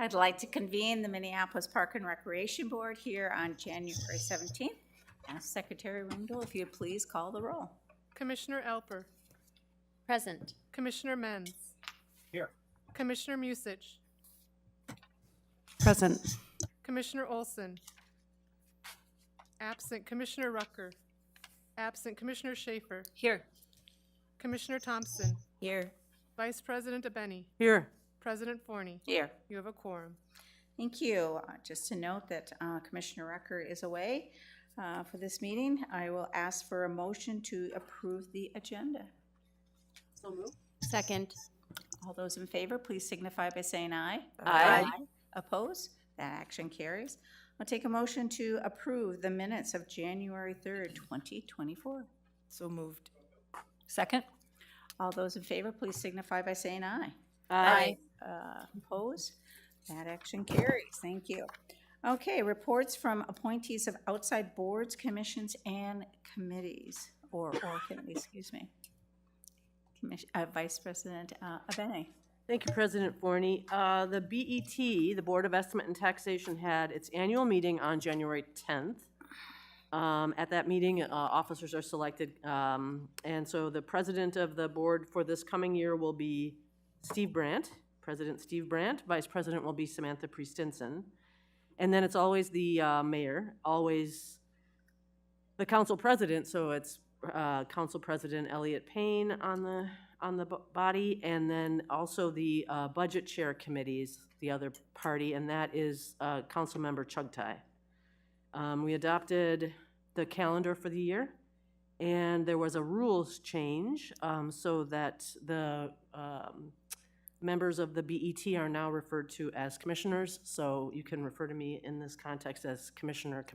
I'd like to convene the Minneapolis Park and Recreation Board here on January 17th. Ask Secretary Ringel if you'd please call the roll. Commissioner Alper, Present. Commissioner Menz, Here. Commissioner Musich, Present. Commissioner Olson, absent Commissioner Rucker, absent Commissioner Schaefer, Here. Commissioner Thompson, Here. Vice President Abeni, Here. President Forney. Here. You have a quorum. Thank you. Just to note that Commissioner Rucker is away for this meeting. I will ask for a motion to approve the agenda. So moved. Second. All those in favor, please signify by saying aye. Aye. Opposed? That action carries. I'll take a motion to approve the minutes of January 3rd, 2024. So moved. Second. All those in favor, please signify by saying aye. Aye. Opposed? That action carries. Thank you. Okay, reports from appointees of outside boards, commissions, and committees, or committees, excuse me. Vice President Abeni. Thank you, President Forney. The BET, the Board of Estimate and Taxation, had its annual meeting on January 10th. At that meeting, officers are selected, and so the president of the board for this coming year will be Steve Brandt, President Steve Brandt. Vice President will be Samantha Priest-Stinson. And then it's always the mayor, always the council president, so it's Council President Elliott Payne on the body, and then also the budget chair committees, the other party, and that is Councilmember Chugtai. We adopted the calendar for the year, and there was a rules change so that the members of the BET are now referred to as commissioners, so you can refer to me in this context as Commissioner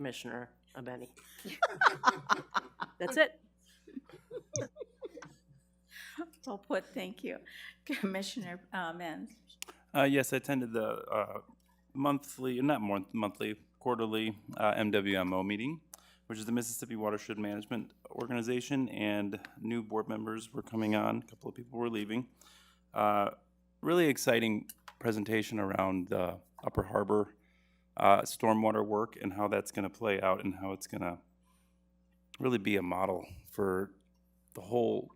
Abeni. That's it. Well put, thank you. Commissioner Menz. Yes, I attended the quarterly MWMO meeting, which is the Mississippi Watershed Management Organization, and new board members were coming on. A couple of people were leaving. Really exciting presentation around the Upper Harbor stormwater work and how that's going to play out and how it's going to really be a model for the whole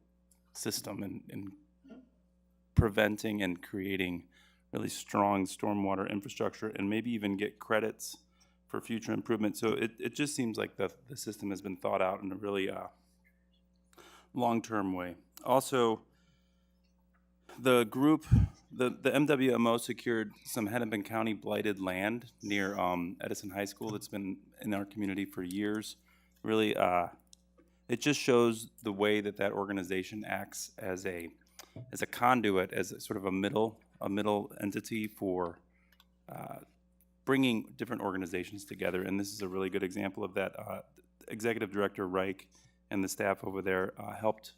system and preventing and creating really strong stormwater infrastructure and maybe even get credits for future improvement. So it just seems like the system has been thought out in a really long-term way. Also, the group, the MWMO secured some Hennepin County blighted land near Edison High School that's been in our community for years. Really, it just shows the way that organization acts as a conduit, as a sort of a middle entity for bringing different organizations together. And this is a really good example of that. Executive Director Reich and the staff over there helped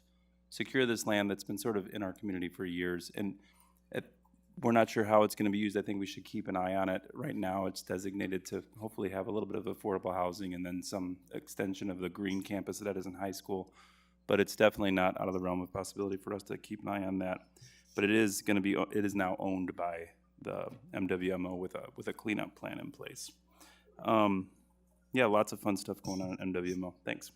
secure this land that's been sort of in our community for years. And we're not sure how it's going to be used. I think we should keep an eye on it. Right now, it's designated to hopefully have a little bit of affordable housing and then some extension of the green campus at Edison High School. But it's definitely not out of the realm of possibility for us to keep an eye on that. But it is now owned by the MWMO with a cleanup plan in place. Yeah, lots of fun stuff going on at MWMO. Thanks.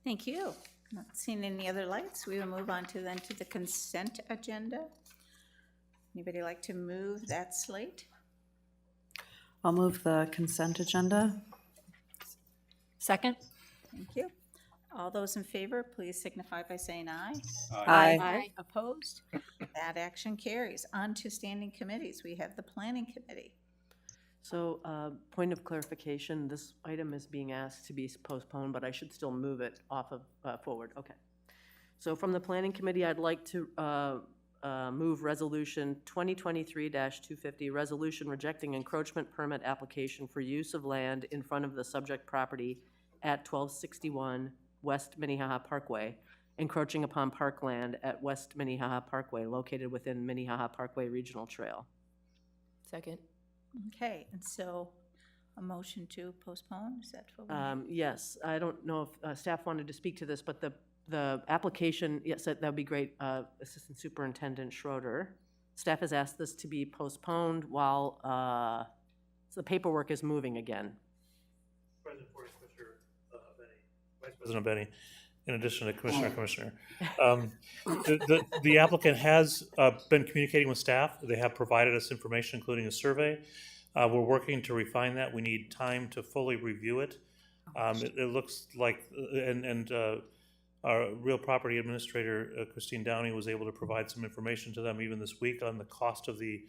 Thank you. Not seeing any other lights, we will move on to the consent agenda. Anybody like to move that slate? I'll move the consent agenda. Second. Thank you. All those in favor, please signify by saying aye. Aye. Opposed? That action carries. On to standing committees. We have the Planning Committee. So, point of clarification, this item is being asked to be postponed, but I should still move it off of, forward, okay. So from the Planning Committee, I'd like to move Resolution 2023-250, resolution rejecting encroachment permit application for use of land in front of the subject property at 1261 West Minnehaha Parkway, encroaching upon parkland at West Minnehaha Parkway, located within Minnehaha Parkway Regional Trail. Second. Okay, and so a motion to postpone, is that what we need? Yes, I don't know if staff wanted to speak to this, but the the application, yes, that would be great, Assistant Superintendent Schroeder. Staff has asked this to be postponed while the paperwork is moving again. President Ford, Benny, Vice President Benny, in addition to Commissioner. The applicant has been communicating with staff. They have provided us information, including a survey. We're working to refine that. We need time to fully review it. It looks like, our real property administrator, Christine Downey, was able to provide some information to them even this week on the cost of the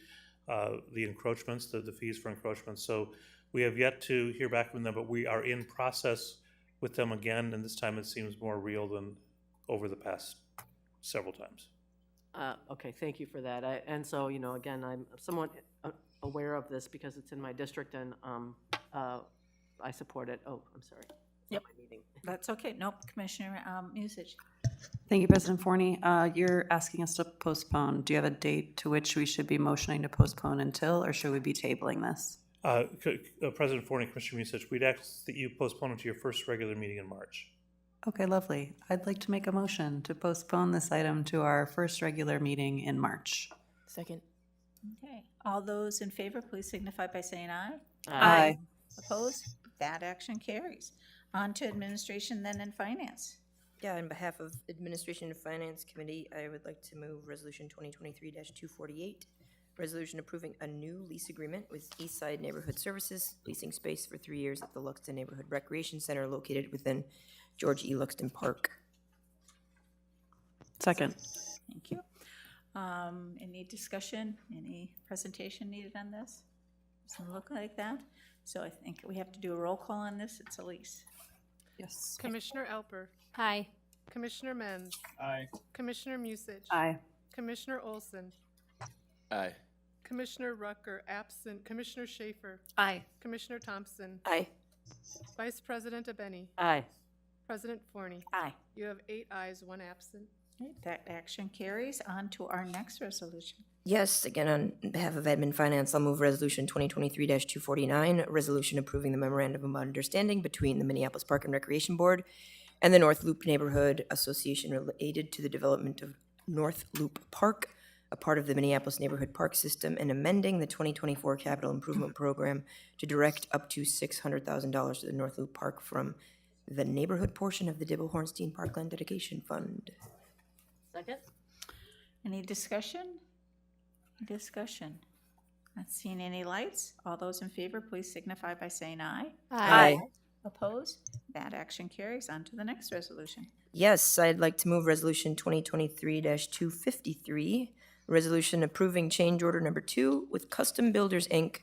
encroachments, the fees for encroachments. So we have yet to hear back from them, but we are in process with them again, and this time it seems more real than over the past several times. Okay, thank you for that. And so, again, I'm somewhat aware of this because it's in my district, and I support it. Oh, I'm sorry. Yep. My meeting. That's okay. Nope, Commissioner Musich. Thank you, President Forney. You're asking us to postpone. Do you have a date to which we should be motioning to postpone until, or should we be tabling this? President Forney, Commissioner Musich, we'd ask that you postpone it to your first regular meeting in March. Okay, lovely. I'd like to make a motion to postpone this item to our first regular meeting in March. Second. Okay, all those in favor, please signify by saying aye. Aye. Opposed? That action carries. On to administration then and finance. Yeah, on behalf of Administration and Finance Committee, I would like to move Resolution 2023-248, resolution approving a new lease agreement with Eastside Neighborhood Services, leasing space for 3 years at the Luxton Neighborhood Recreation Center located within George E. Luxton Park. Second. Thank you. Any discussion, any presentation needed on this? Doesn't look like that. So I think we have to do a roll call on this. It's Elise. Yes. Commissioner Alper, Aye. Commissioner Menz, Aye. Commissioner Musich. Aye. Commissioner Olson, Aye. Commissioner Rucker, absent. Commissioner Schaefer, Aye. Commissioner Thompson, Aye. Vice President Abeni, Aye. President Forney. Aye. You have 8 ayes, 1 absent. That action carries. On to our next resolution. Yes, again, on behalf of Admin Finance, I'll move Resolution 2023-249, resolution approving the memorandum of understanding between the Minneapolis Park and Recreation Board and the North Loop Neighborhood Association related to the development of North Loop Park, a part of the Minneapolis Neighborhood Park System, and amending the 2024 Capital Improvement Program to direct up to $600,000 to the North Loop Park from the neighborhood portion of the Dibble Hornstein Parkland Dedication Fund. Second? Any discussion? Discussion. Not seeing any lights. All those in favor, please signify by saying aye. Aye. Opposed? That action carries. On to the next resolution. Yes, I'd like to move Resolution 2023-253, resolution approving change order number 2 with Custom Builders, Inc.,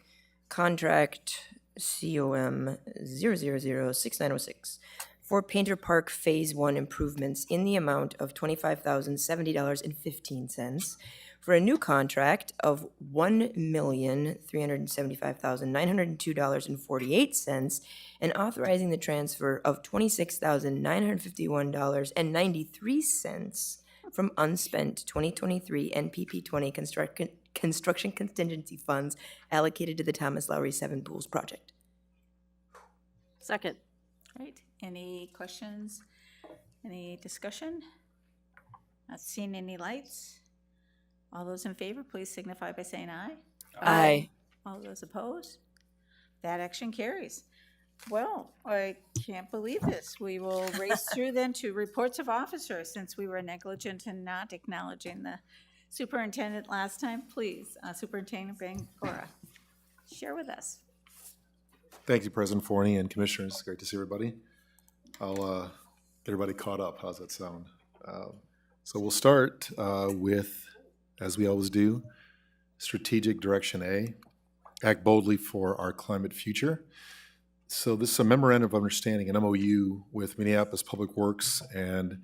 contract COM 0006906 for Painter Park Phase 1 improvements in the amount of $25,070.15 for a new contract of $1,375,902.48 and authorizing the transfer of $26,951.93 from unspent 2023 NPP 20 construction contingency funds allocated to the Thomas Lowry 7 Pools project. Second. Right. Any questions? Any discussion? Not seeing any lights. All those in favor, please signify by saying aye. Aye. All those opposed? That action carries. Well, I can't believe this. We will race through then to reports of officers, since we were negligent in not acknowledging the superintendent last time. Please, Superintendent Bangora, share with us. Thank you, President Forney and Commissioners. Great to see everybody. I'll get everybody caught up. How's that sound? So we'll start with, as we always do, Strategic Direction A, act boldly for our climate future. So this is a memorandum of understanding, an MOU with Minneapolis Public Works and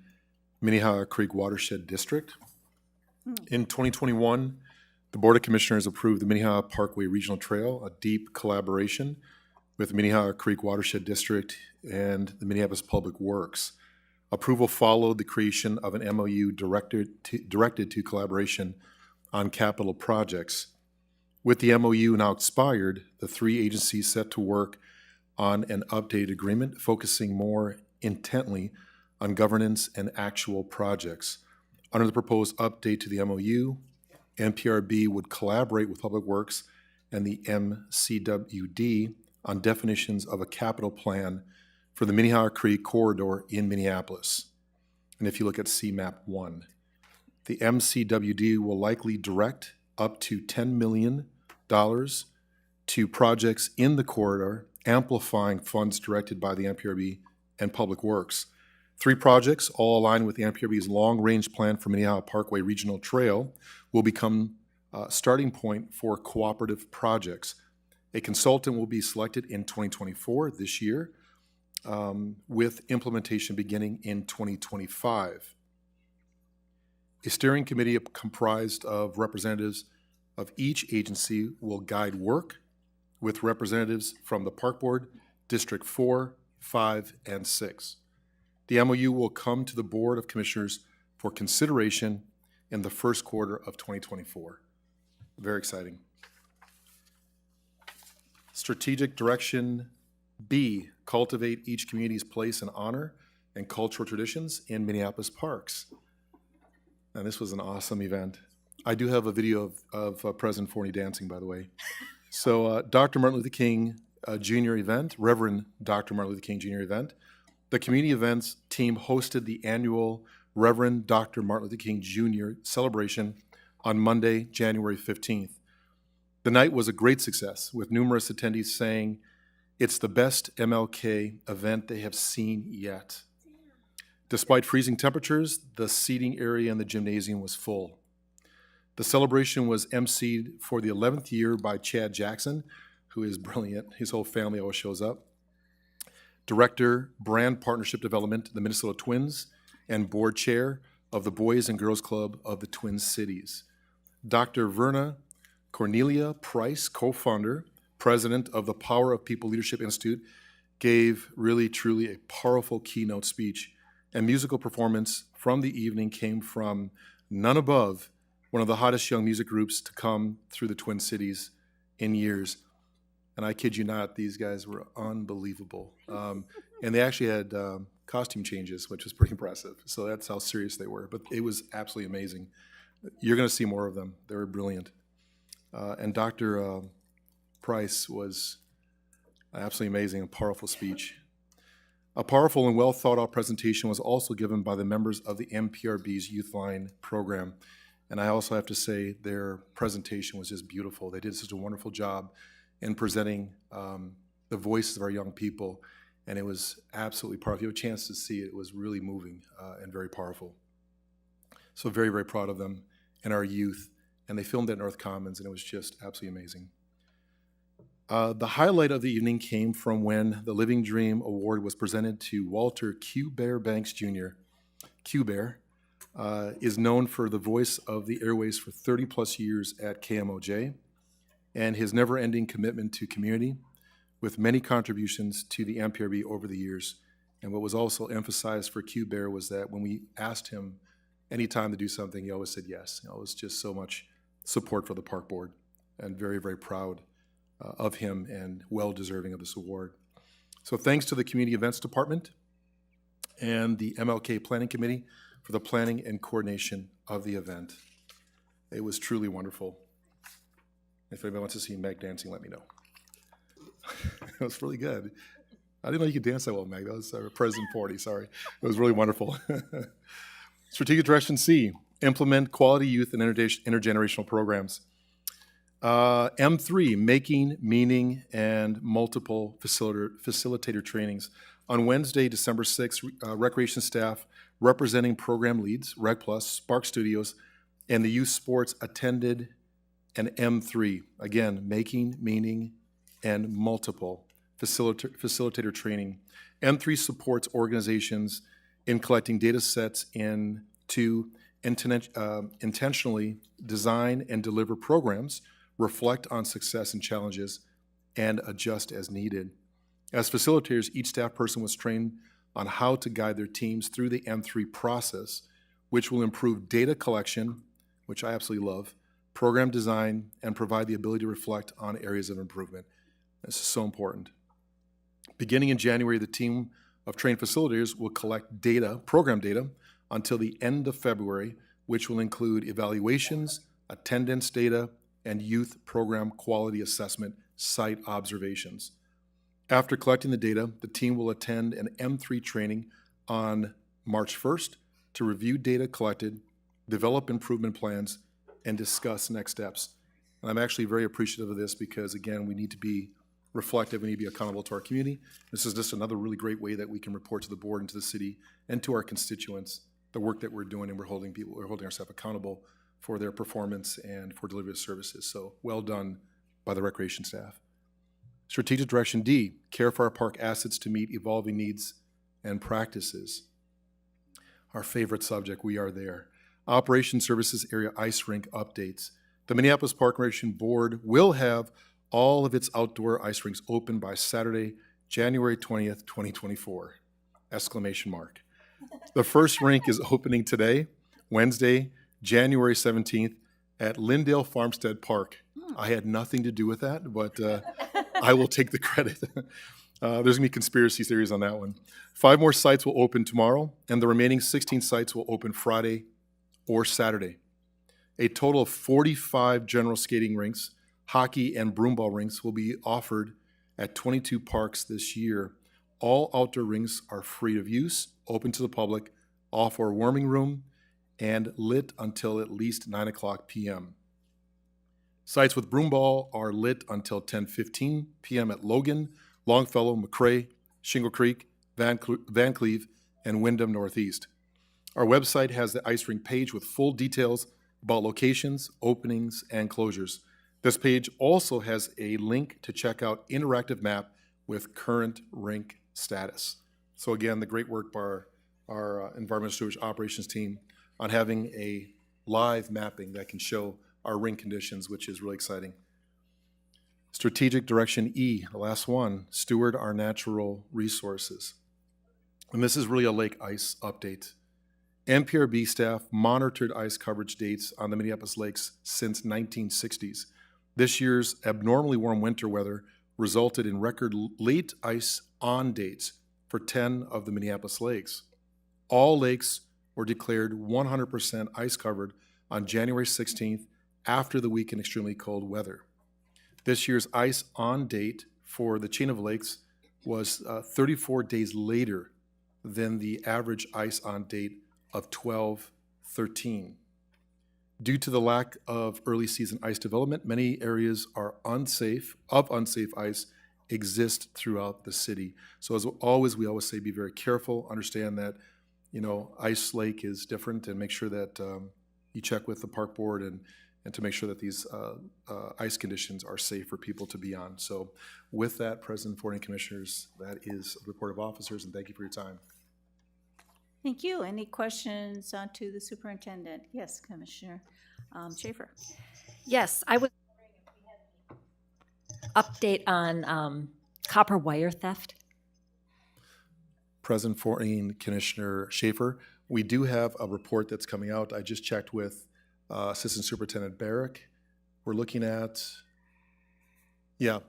Minnehaha Creek Watershed District. In 2021, the Board of Commissioners approved the Minnehaha Parkway Regional Trail, a deep collaboration with Minnehaha Creek Watershed District and the Minneapolis Public Works. Approval followed the creation of an MOU directed to collaboration on capital projects. With the MOU now expired, the 3 agencies set to work on an updated agreement focusing more intently on governance and actual projects. Under the proposed update to the MOU, MPRB would collaborate with Public Works and the MCWD on definitions of a capital plan for the Minnehaha Creek corridor in Minneapolis. And if you look at CMAP 1, the MCWD will likely direct up to $10 million to projects in the corridor, amplifying funds directed by the MPRB and Public Works. 3 projects, all aligned with the MPRB's long-range plan for Minnehaha Parkway Regional Trail, will become a starting point for cooperative projects. A consultant will be selected in 2024, this year, with implementation beginning in 2025. A steering committee comprised of representatives of each agency will guide work with representatives from the Park Board, District 4, 5, and 6. The MOU will come to the Board of Commissioners for consideration in the first quarter of 2024. Very exciting. Strategic Direction B, cultivate each community's place and honor and cultural traditions in Minneapolis parks. And this was an awesome event. I do have a video of President Forney dancing, by the way. So Dr. Martin Luther King Jr. event, Reverend Dr. Martin Luther King Jr. event. The community events team hosted the annual Reverend Dr. Martin Luther King Jr. celebration on Monday, January 15th. The night was a great success, with numerous attendees saying it's the best MLK event they have seen yet. Despite freezing temperatures, the seating area in the gymnasium was full. The celebration was emceed for the 11th year by Chad Jackson, who is brilliant. His whole family always shows up. Director, Brand Partnership Development, the Minnesota Twins, and Board Chair of the Boys and Girls Club of the Twin Cities. Dr. Verna Cornelia Price, co-founder, president of the Power of People Leadership Institute, gave really, truly a powerful keynote speech. And musical performance from the evening came from none above one of the hottest young music groups to come through the Twin Cities in years. And I kid you not, these guys were unbelievable. And they actually had costume changes, which was pretty impressive. So that's how serious they were. But it was absolutely amazing. You're going to see more of them. They were brilliant. And Dr. Price was absolutely amazing, a powerful speech. A powerful and well thought out presentation was also given by the members of the MPRB's Youth Line program. And I also have to say their presentation was just beautiful. They did such a wonderful job in presenting the voices of our young people. And it was absolutely powerful. If you have a chance to see it, it was really moving and very powerful. So very, very proud of them and our youth. And they filmed at North Commons, and it was just absolutely amazing. The highlight of the evening came from when the Living Dream Award was presented to Walter Q. Bear Banks Jr. Q. Bear is known for the voice of the airways for 30-plus years at KMOJ and his never-ending commitment to community with many contributions to the MPRB over the years. And what was also emphasized for Q. Bear was that when we asked him anytime to do something, he always said yes. It was just so much support for the Park Board, and very, very proud of him and well-deserving of this award. So thanks to the Community Events Department and the MLK Planning Committee for the planning and coordination of the event. It was truly wonderful. If anybody wants to see Meg dancing, let me know. It was really good. I didn't know you could dance that well, Meg. That was President Forty, sorry. It was really wonderful. Strategic Direction C, implement quality youth and intergenerational programs. M3, making, meaning, and multiple facilitator trainings. On Wednesday, December 6th, recreation staff representing program leads, Rec Plus, Spark Studios, and the youth sports attended an M3. Again, making, meaning, and multiple facilitator training. M3 supports organizations in collecting data sets and to intentionally design and deliver programs, reflect on success and challenges, and adjust as needed. As facilitators, each staff person was trained on how to guide their teams through the M3 process, which will improve data collection, which I absolutely love, program design, and provide the ability to reflect on areas of improvement. This is so important. Beginning in January, the team of trained facilitators will collect data, program data, until the end of February, which will include evaluations, attendance data, and youth program quality assessment site observations. After collecting the data, the team will attend an M3 training on March 1st to review data collected, develop improvement plans, and discuss next steps. And I'm actually very appreciative of this because, again, we need to be reflective, we need to be accountable to our community. This is just another really great way that we can report to the board and to the city and to our constituents the work that we're doing, and we're holding ourselves accountable for their performance and for delivery of services. So well done by the recreation staff. Strategic Direction D, care for our park assets to meet evolving needs and practices. Our favorite subject, we are there. Operation Services Area Ice Rink updates. The Minneapolis Park and Recreation Board will have all of its outdoor ice rinks open by Saturday, January 20th, 2024. Exclamation mark. The first rink is opening today, Wednesday, January 17th, at Lindale Farmstead Park. I had nothing to do with that, but I will take the credit. There's going to be conspiracy theories on that one. 5 more sites will open tomorrow, and the remaining 16 sites will open Friday or Saturday. A total of 45 general skating rinks, hockey, and broomball rinks will be offered at 22 parks this year. All outdoor rinks are free of use, open to the public, offer a warming room, and lit until at least 9 o'clock p.m. Sites with broomball are lit until 10:15 p.m. at Logan, Longfellow, McRae, Shingle Creek, Van Cleve, and Wyndham Northeast. Our website has the ice rink page with full details about locations, openings, and closures. This page also has a link to check out interactive map with current rink status. So again, the great work by our environmental stewardship operations team on having a live mapping that can show our rink conditions, which is really exciting. Strategic Direction E, the last one, steward our natural resources. And this is really a lake ice update. MPRB staff monitored ice coverage dates on the Minneapolis lakes since 1960s. This year's abnormally warm winter weather resulted in record late ice on dates for 10 of the Minneapolis lakes. All lakes were declared 100% ice covered on January 16th after the week in extremely cold weather. This year's ice on date for the chain of lakes was 34 days later than the average ice on date of 12/13. Due to the lack of early season ice development, many areas are unsafe ice exist throughout the city. So as always, we always say be very careful, understand that, ice lake is different, and make sure that you check with the park board and to make sure that these ice conditions are safe for people to be on. So with that, President Forney, Commissioners, that is a report of officers, and thank you for your time. Thank you. Any questions to the superintendent? Yes, Commissioner Schaefer. Yes, I would update on copper wire theft. President Forney, Commissioner Schaefer, we do have a report that's coming out. I just checked with Assistant Superintendent Barrick. We're looking at,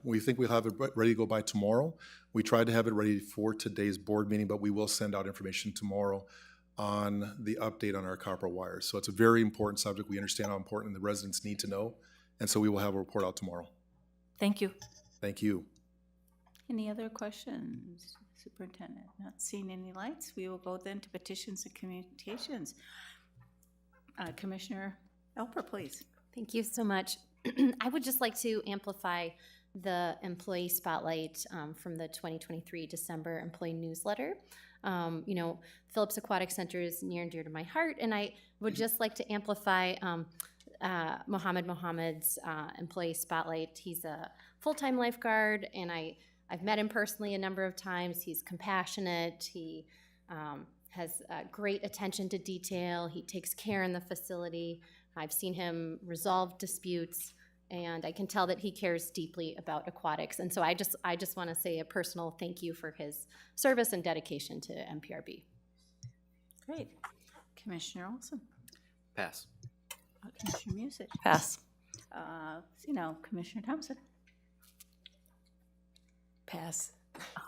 we think we'll have it ready to go by tomorrow. We tried to have it ready for today's board meeting, but we will send out information tomorrow on the update on our copper wires. So it's a very important subject. We understand how important the residents need to know, and so we will have a report out tomorrow. Thank you. Thank you. Any other questions, Superintendent? Not seeing any lights. We will go then to petitions and communications. Commissioner Elper, please. Thank you so much. I would just like to amplify the employee spotlight from the 2023 December employee newsletter. Phillips Aquatic Center is near and dear to my heart, and I would just like to amplify Mohammed's employee spotlight. He's a full-time lifeguard, and I've met him personally a number of times. He's compassionate. He has great attention to detail. He takes care in the facility. I've seen him resolve disputes, and I can tell that he cares deeply about aquatics. And so I just want to say a personal thank you for his service and dedication to MPRB. Great. Commissioner Olson. Pass. Commissioner Music. Pass. Commissioner Thompson. Pass.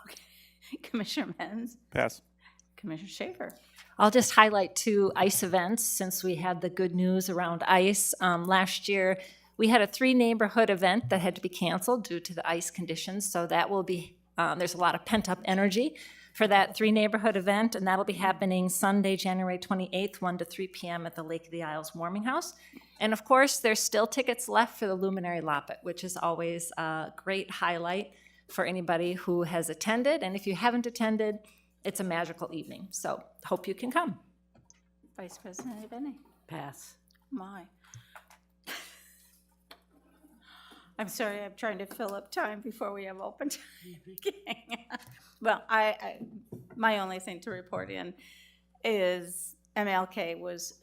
Okay. Commissioner Menz, Pass. Commissioner Schaefer. I'll just highlight two ICE events since we had the good news around ICE. Last year, we had a 3-neighborhood event that had to be canceled due to the ice conditions. So that will be, there's a lot of pent-up energy for that 3-neighborhood event, and that'll be happening Sunday, January 28th, 1 to 3 p.m. at the Lake of the Isles Warming House. And of course, there's still tickets left for the Luminary Loppet, which is always a great highlight for anybody who has attended. And if you haven't attended, it's a magical evening. So hope you can come. Vice President Benny. Pass. My. I'm sorry, I'm trying to fill up time before we have open time. Well, my only thing to report in is MLK was,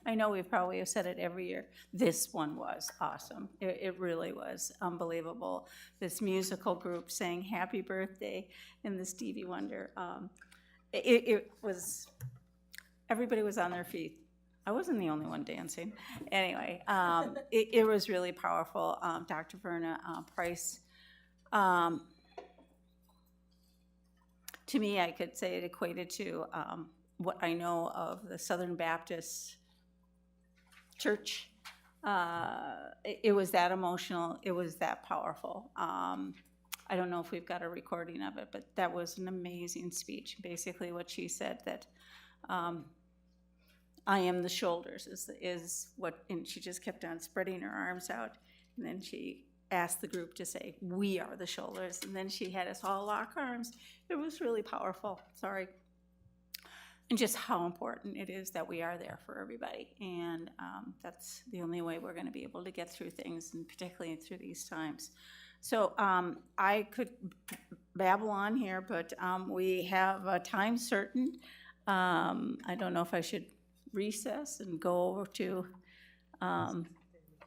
I know we probably have said it every year, this one was awesome. It really was unbelievable. This musical group sang Happy Birthday in the Stevie Wonder. It was, everybody was on their feet. I wasn't the only one dancing. Anyway, it was really powerful. Dr. Verna Price, to me, I could say it equated to what I know of the Southern Baptist Church. It was that emotional. It was that powerful. I don't know if we've got a recording of it, but that was an amazing speech. Basically what she said, that I am the shoulders is what, and she just kept on spreading her arms out. And then she asked the group to say, we are the shoulders. And then she had us all lock arms. It was really powerful. Sorry. And just how important it is that we are there for everybody. And that's the only way we're going to be able to get through things, and particularly through these times. So I could babble on here, but we have a time certain. I don't know if I should recess and go over to.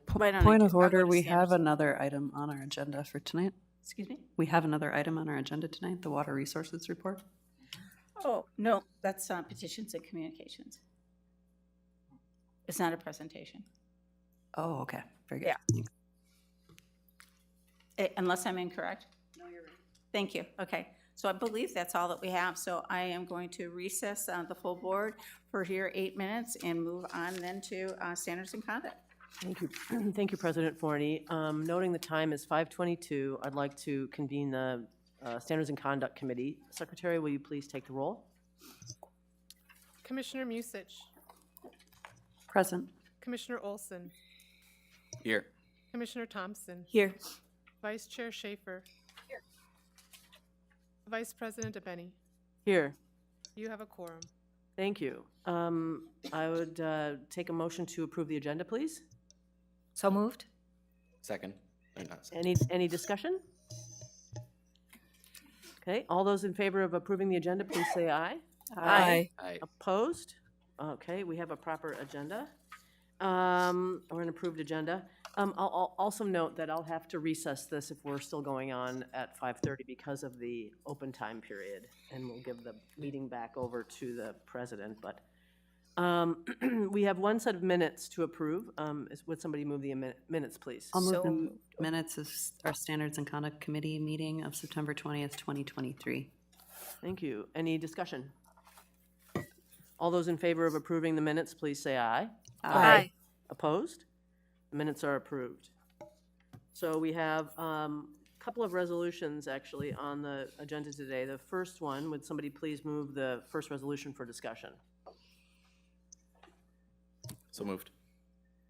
Point of order, we have another item on our agenda for tonight. Excuse me? We have another item on our agenda tonight, the Water Resources Report. Oh, no, that's petitions and communications. It's not a presentation. Oh, okay, very good. Yeah. Unless I'm incorrect? No, you're right. Thank you, okay. So I believe that's all that we have, so I am going to recess the full board for here 8 minutes and move on then to standards and conduct. Thank you. Thank you, President Forney. Noting the time is 5:22, I'd like to convene the Standards and Conduct Committee. Secretary, will you please take the roll? Commissioner Musich, Present. Commissioner Olson, Here. Commissioner Thompson, Here. Vice Chair Schaefer. Here. Vice President Abeni. Here. You have a quorum. Thank you. I would take a motion to approve the agenda, please. So moved? Second. Or not second. Any discussion? Okay, all those in favor of approving the agenda, please say aye. Aye. Aye. Opposed? Okay, we have a proper agenda, or an approved agenda. I'll also note that I'll have to recess this if we're still going on at 5:30 because of the open time period, and we'll give the meeting back over to the president, but we have one set of minutes to approve. Would somebody move the minutes, please? I'll move the minutes of our Standards and Conduct Committee meeting of September 20th, 2023. Thank you. Any discussion? All those in favor of approving the minutes, please say aye. Aye. Opposed? The minutes are approved. So we have a couple of resolutions actually on the agenda today. The first one, would somebody please move the first resolution for discussion? So moved.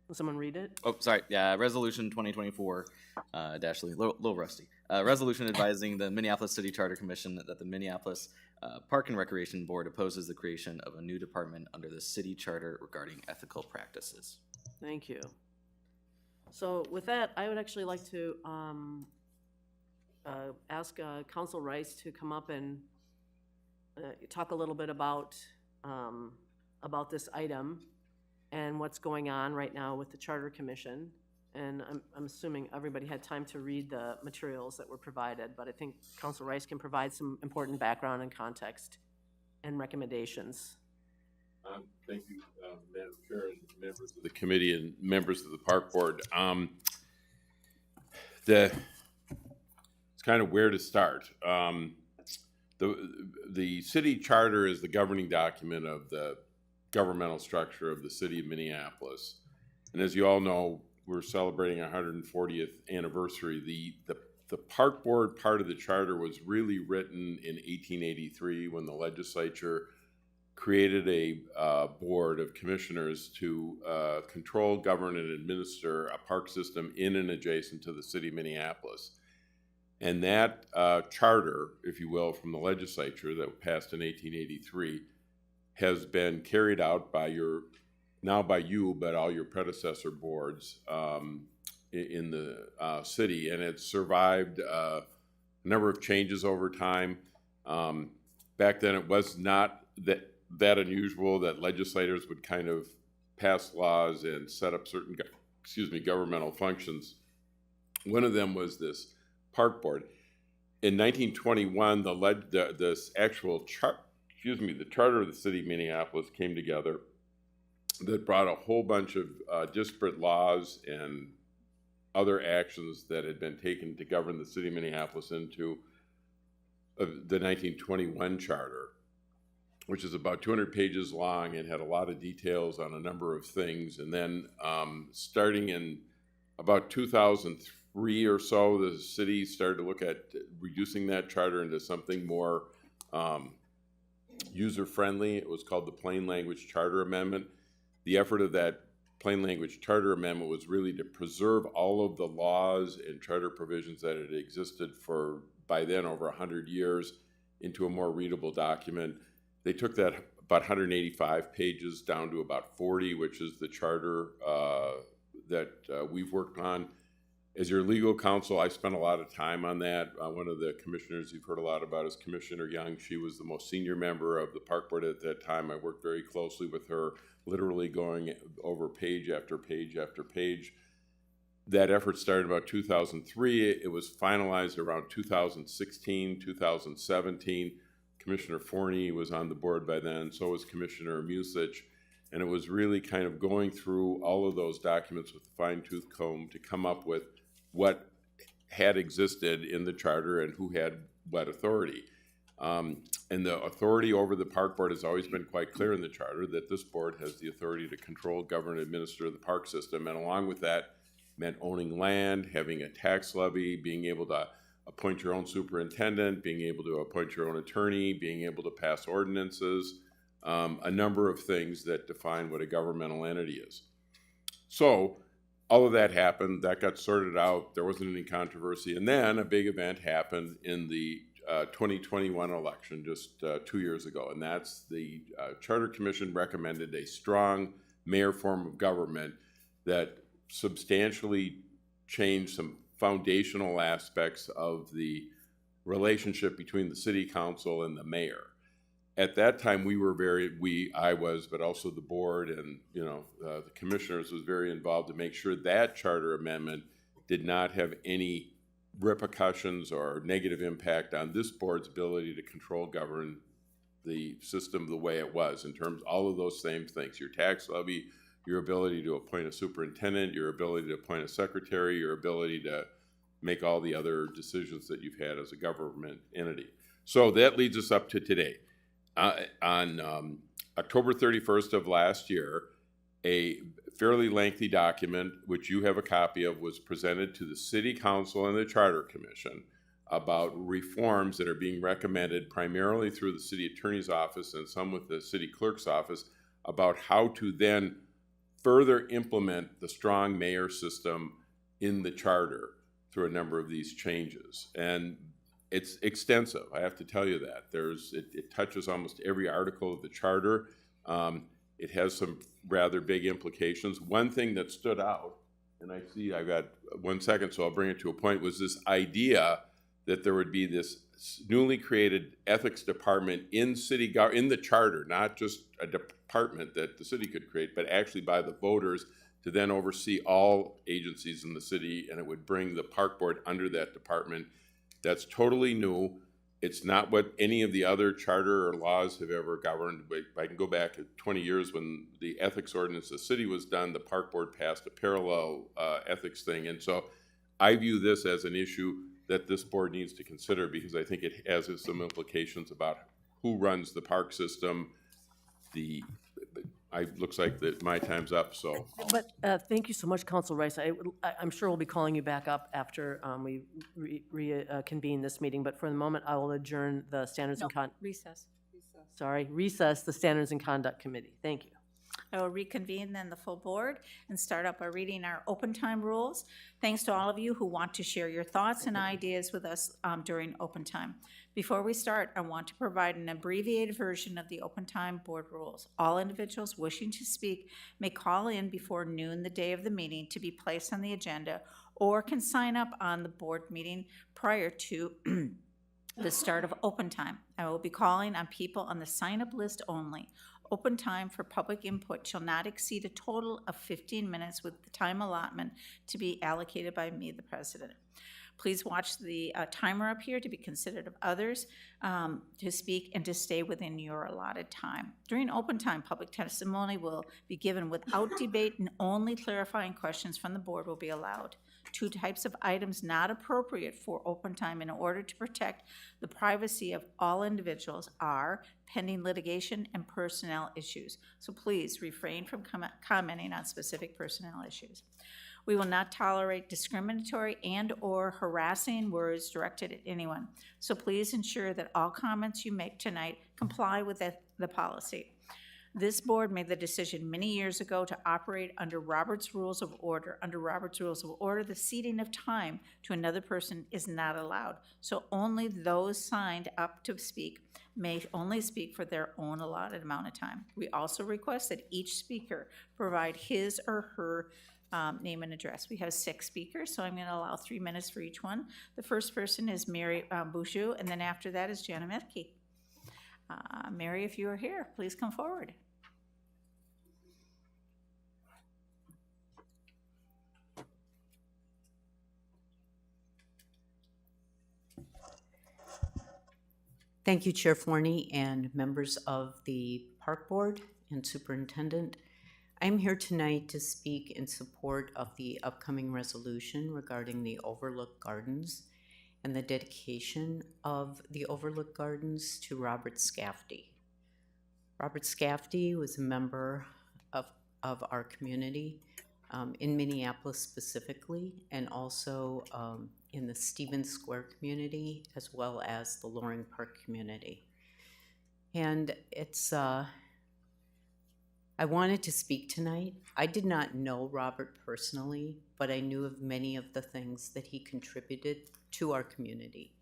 Will someone read it? Oh, sorry. Yeah, Resolution 2024 little rusty. Resolution advising the Minneapolis City Charter Commission that the Minneapolis Park and Recreation Board opposes the creation of a new department under the city charter regarding ethical practices. Thank you. So with that, I would actually like to ask Council Rice to come up and talk a little bit about this item and what's going on right now with the Charter Commission. And I'm assuming everybody had time to read the materials that were provided, but I think Council Rice can provide some important background and context and recommendations. Thank you, Madam Chair, and members of the committee and members of the Park Board. It's kind of where to start. the city charter is the governing document of the governmental structure of the city of Minneapolis. And as you all know, we're celebrating our 140th anniversary. The park board part of the charter was really written in 1883 when the legislature created a board of commissioners to control, govern, and administer a park system in and adjacent to the city of Minneapolis. And that charter, if you will, from the legislature that passed in 1883 has been carried out by you, but all your predecessor boards in the city, and it's survived a number of changes over time. Back then, it was not that unusual that legislators would kind of pass laws and set up certain, governmental functions. One of them was this park board. In 1921, the charter of the city of Minneapolis came together that brought a whole bunch of disparate laws and other actions that had been taken to govern the city of Minneapolis into the 1921 charter, which is about 200 pages long and had a lot of details on a number of things. And then starting in about 2003 or so, the city started to look at reducing that charter into something more user-friendly. It was called the Plain Language Charter Amendment. The effort of that Plain Language Charter Amendment was really to preserve all of the laws and charter provisions that had existed for, by then, over 100 years into a more readable document. They took that about 185 pages down to about 40, which is the charter that we've worked on. As your legal counsel, I spent a lot of time on that. One of the commissioners you've heard a lot about is Commissioner Young. She was the most senior member of the park board at that time. I worked very closely with her, literally going over page after page after page. That effort started about 2003. It was finalized around 2016, 2017. Commissioner Forney was on the board by then, so was Commissioner Musich. And it was really kind of going through all of those documents with a fine-tooth comb to come up with what had existed in the charter and who had what authority. And the authority over the park board has always been quite clear in the charter that this board has the authority to control, govern, and administer the park system. And along with that meant owning land, having a tax levy, being able to appoint your own superintendent, being able to appoint your own attorney, being able to pass ordinances, a number of things that define what a governmental entity is. So all of that happened, that got sorted out, there wasn't any controversy, and then a big event happened in the 2021 election just 2 years ago, and that's the Charter Commission recommended a strong mayor form of government that substantially changed some foundational aspects of the relationship between the city council and the mayor. At that time, I was, but also the board and, the commissioners was very involved to make sure that charter amendment did not have any repercussions or negative impact on this board's ability to control, govern the system the way it was in terms of all of those same things, your tax levy, your ability to appoint a superintendent, your ability to appoint a secretary, your ability to make all the other decisions that you've had as a government entity. So that leads us up to today. On October 31st of last year, a fairly lengthy document, which you have a copy of, was presented to the City Council and the Charter Commission about reforms that are being recommended primarily through the City Attorney's Office and some with the City Clerk's Office about how to then further implement the strong mayor system in the Charter through a number of these changes. And it's extensive, I have to tell you that. It touches almost every article of the Charter. It has some rather big implications. One thing that stood out, and I see I've got 1 second, so I'll bring it to a point, was this idea that there would be this newly created ethics department in the Charter, not just a department that the city could create, but actually by the voters to then oversee all agencies in the city, and it would bring the park board under that department. That's totally new. It's not what any of the other charter or laws have ever governed. I can go back 20 years when the ethics ordinance of the city was done, the park board passed a parallel ethics thing. And so I view this as an issue that this board needs to consider, because I think it has some implications about who runs the park system. Looks like that my time's up, so. But thank you so much, Council Rice. I'm sure we'll be calling you back up after we reconvene this meeting, but for the moment, I will adjourn the Standards and Recess. recess the Standards and Conduct Committee. Thank you. I will reconvene then the full board and start up by reading our open time rules. Thanks to all of you who want to share your thoughts and ideas with us during open time. Before we start, I want to provide an abbreviated version of the open time board rules. All individuals wishing to speak may call in before noon the day of the meeting to be placed on the agenda, or can sign up on the board meeting prior to the start of open time. I will be calling on people on the sign-up list only. Open time for public input shall not exceed a total of 15 minutes, with the time allotment to be allocated by me, the president. Please watch the timer up here to be considerate of others to speak and to stay within your allotted time. During open time, public testimony will be given without debate, and only clarifying questions from the board will be allowed. 2 types of items not appropriate for open time in order to protect the privacy of all individuals are pending litigation and personnel issues. So please refrain from commenting on specific personnel issues. We will not tolerate discriminatory and/or harassing words directed at anyone. So please ensure that all comments you make tonight comply with the policy. This board made the decision many years ago to operate under Robert's Rules of Order. Under Robert's Rules of Order, the ceding of time to another person is not allowed. So only those signed up to speak may only speak for their own allotted amount of time. We also request that each speaker provide his or her name and address. We have 6 speakers, so I'm going to allow 3 minutes for each one. The first person is Mary Bouchou, and then after that is Jana Metke. Mary, if you are here, please come forward. Thank you, Chair Forney and members of the Park Board and Superintendent. I'm here tonight to speak in support of the upcoming resolution regarding the Overlook Gardens and the dedication of the Overlook Gardens to Robert Scafty. Robert Scafty was a member of our community in Minneapolis specifically, and also in the Stevens Square community, as well as the Loring Park community. And it's, I wanted to speak tonight. I did not know Robert personally, but I knew of many of the things that he contributed to our community.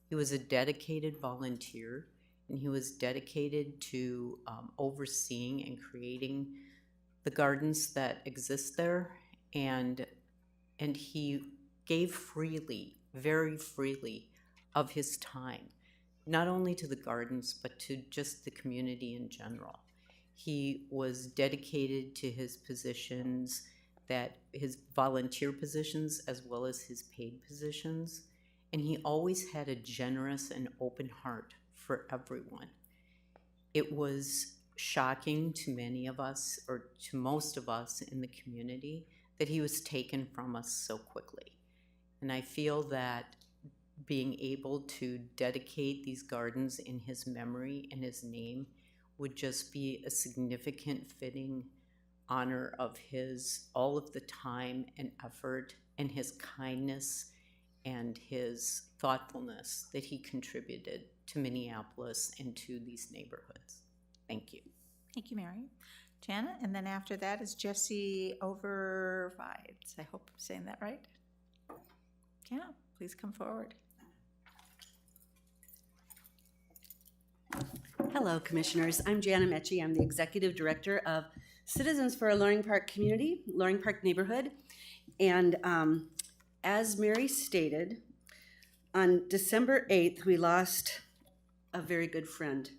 He was a dedicated volunteer, and he was dedicated to overseeing and creating the gardens that exist there, and he gave freely, very freely, of his time, not only to the gardens, but to just the community in general. He was dedicated to his positions, that his volunteer positions as well as his paid positions, and he always had a generous and open heart for everyone. It was shocking to many of us, or to most of us in the community, that he was taken from us so quickly. And I feel that being able to dedicate these gardens in his memory and his name would just be a significant, fitting honor of his, all of the time and effort and his kindness and his thoughtfulness that he contributed to Minneapolis and to these neighborhoods. Thank you. Thank you, Mary. Jana, and then after that is Jesse Overvides. I hope I'm saying that right. Jana, please come forward. Hello, Commissioners. I'm Jana Metke. I'm the Executive Director of Citizens for a Loring Park Community, Loring Park Neighborhood. And as Mary stated, on December 8th, we lost a very good friend,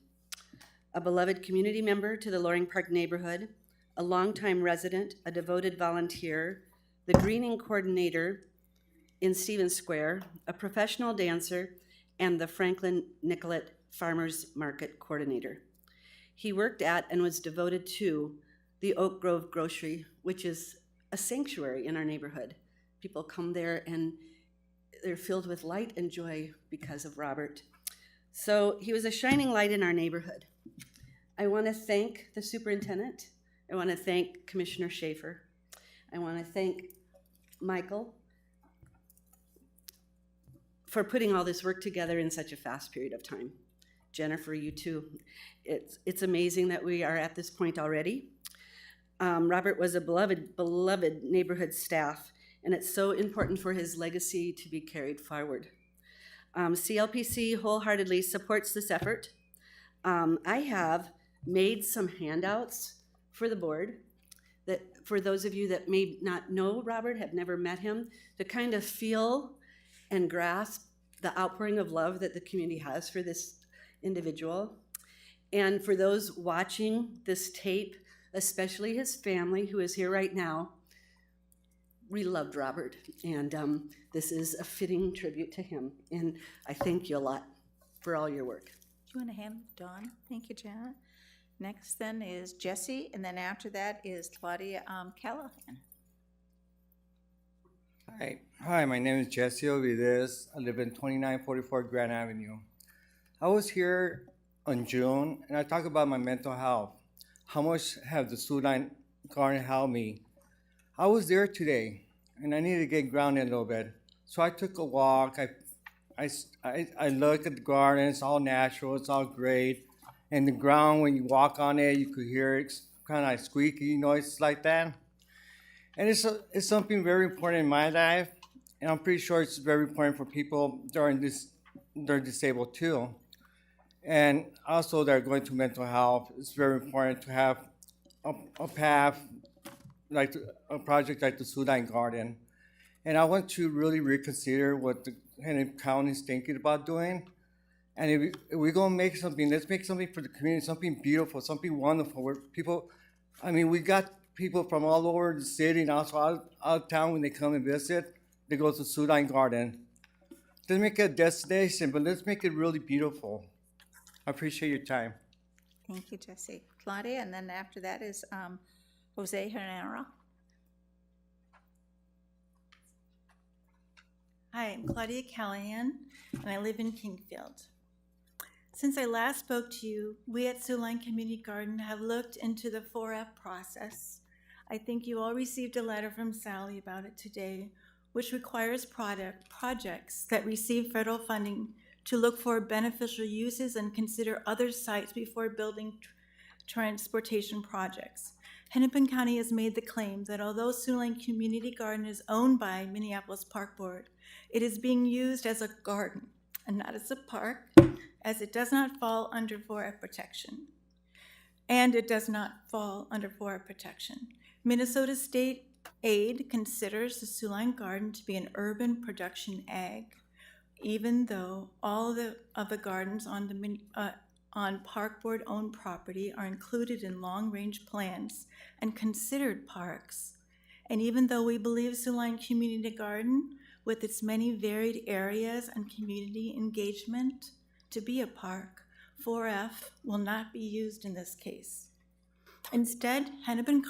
a beloved community member to the Loring Park neighborhood, a longtime resident, a devoted volunteer, the greening coordinator in Stevens Square, a professional dancer, and the Franklin Nicollet Farmers Market coordinator. He worked at and was devoted to the Oak Grove Grocery, which is a sanctuary in our neighborhood. People come there and they're filled with light and joy because of Robert. So he was a shining light in our neighborhood. I want to thank the superintendent. I want to thank Commissioner Schaefer. I want to thank Michael for putting all this work together in such a fast period of time. Jennifer, you too. It's amazing that we are at this point already. Robert was a beloved neighborhood staff, and it's so important for his legacy to be carried forward. CLPC wholeheartedly supports this effort. I have made some handouts for the board that for those of you that may not know Robert, have never met him, to kind of feel and grasp the outpouring of love that the community has for this individual. And for those watching this tape, especially his family who is here right now, we loved Robert, and this is a fitting tribute to him. And I thank you a lot for all your work. Do you want to hand Dawn? Thank you, Janet. Next then is Jesse, and then after that is Claudia Callahan. Hi, my name is Jesse Ovides. I live in 2944 Grand Avenue. I was here in June, and I talked about my mental health. How much have the Sudan Garden helped me? I was there today, and I needed to get grounded a little bit. So I took a walk. I looked at the garden. It's all natural. It's all great. And the ground, when you walk on it, you could hear it kind of like squeaky noise like that. And it's something very important in my life, and I'm pretty sure it's very important for people they're disabled too. And also they're going through mental health. It's very important to have a path, like a project like the Sudan Garden. And I want to really reconsider what the Hennepin County is thinking about doing. And if we're going to make something, let's make something for the community, something beautiful, something wonderful, where people, we got people from all over the city and also out of town when they come and visit, they go to Sudan Garden. Let's make it a destination, but let's make it really beautiful. I appreciate your time. Thank you, Jesse. Claudia, and then after that is Jose Herrera. Hi, I'm Claudia Callahan, and I live in Kingfield. Since I last spoke to you, we at Sioux Line Community Garden have looked into the 4F process. I think you all received a letter from Sally about it today, which requires projects that receive federal funding to look for beneficial uses and consider other sites before building transportation projects. Hennepin County has made the claim that although Sioux Line Community Garden is owned by Minneapolis Park Board, it is being used as a garden and not as a park, as it does not fall under 4F protection. And it does not fall under 4F protection. Minnesota State Aid considers the Sioux Line Garden to be an urban production ag, even though all of the gardens on Park Board owned property are included in long-range plans and considered parks. And even though we believe Sioux Line Community Garden, with its many varied areas and community engagement, to be a park, 4F will not be used in this case. Instead, Hennepin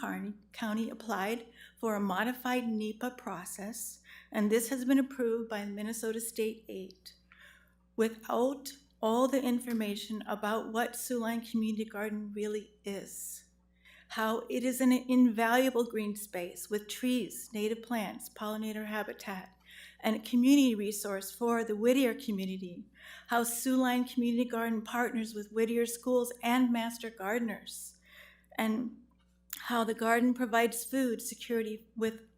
County applied for a modified NEPA process, and this has been approved by Minnesota State Aid. Without all the information about what Sioux Line Community Garden really is, how it is an invaluable green space with trees, native plants, pollinator habitat, and a community resource for the Whittier community, how Sioux Line Community Garden partners with Whittier schools and master gardeners, and how the garden provides food security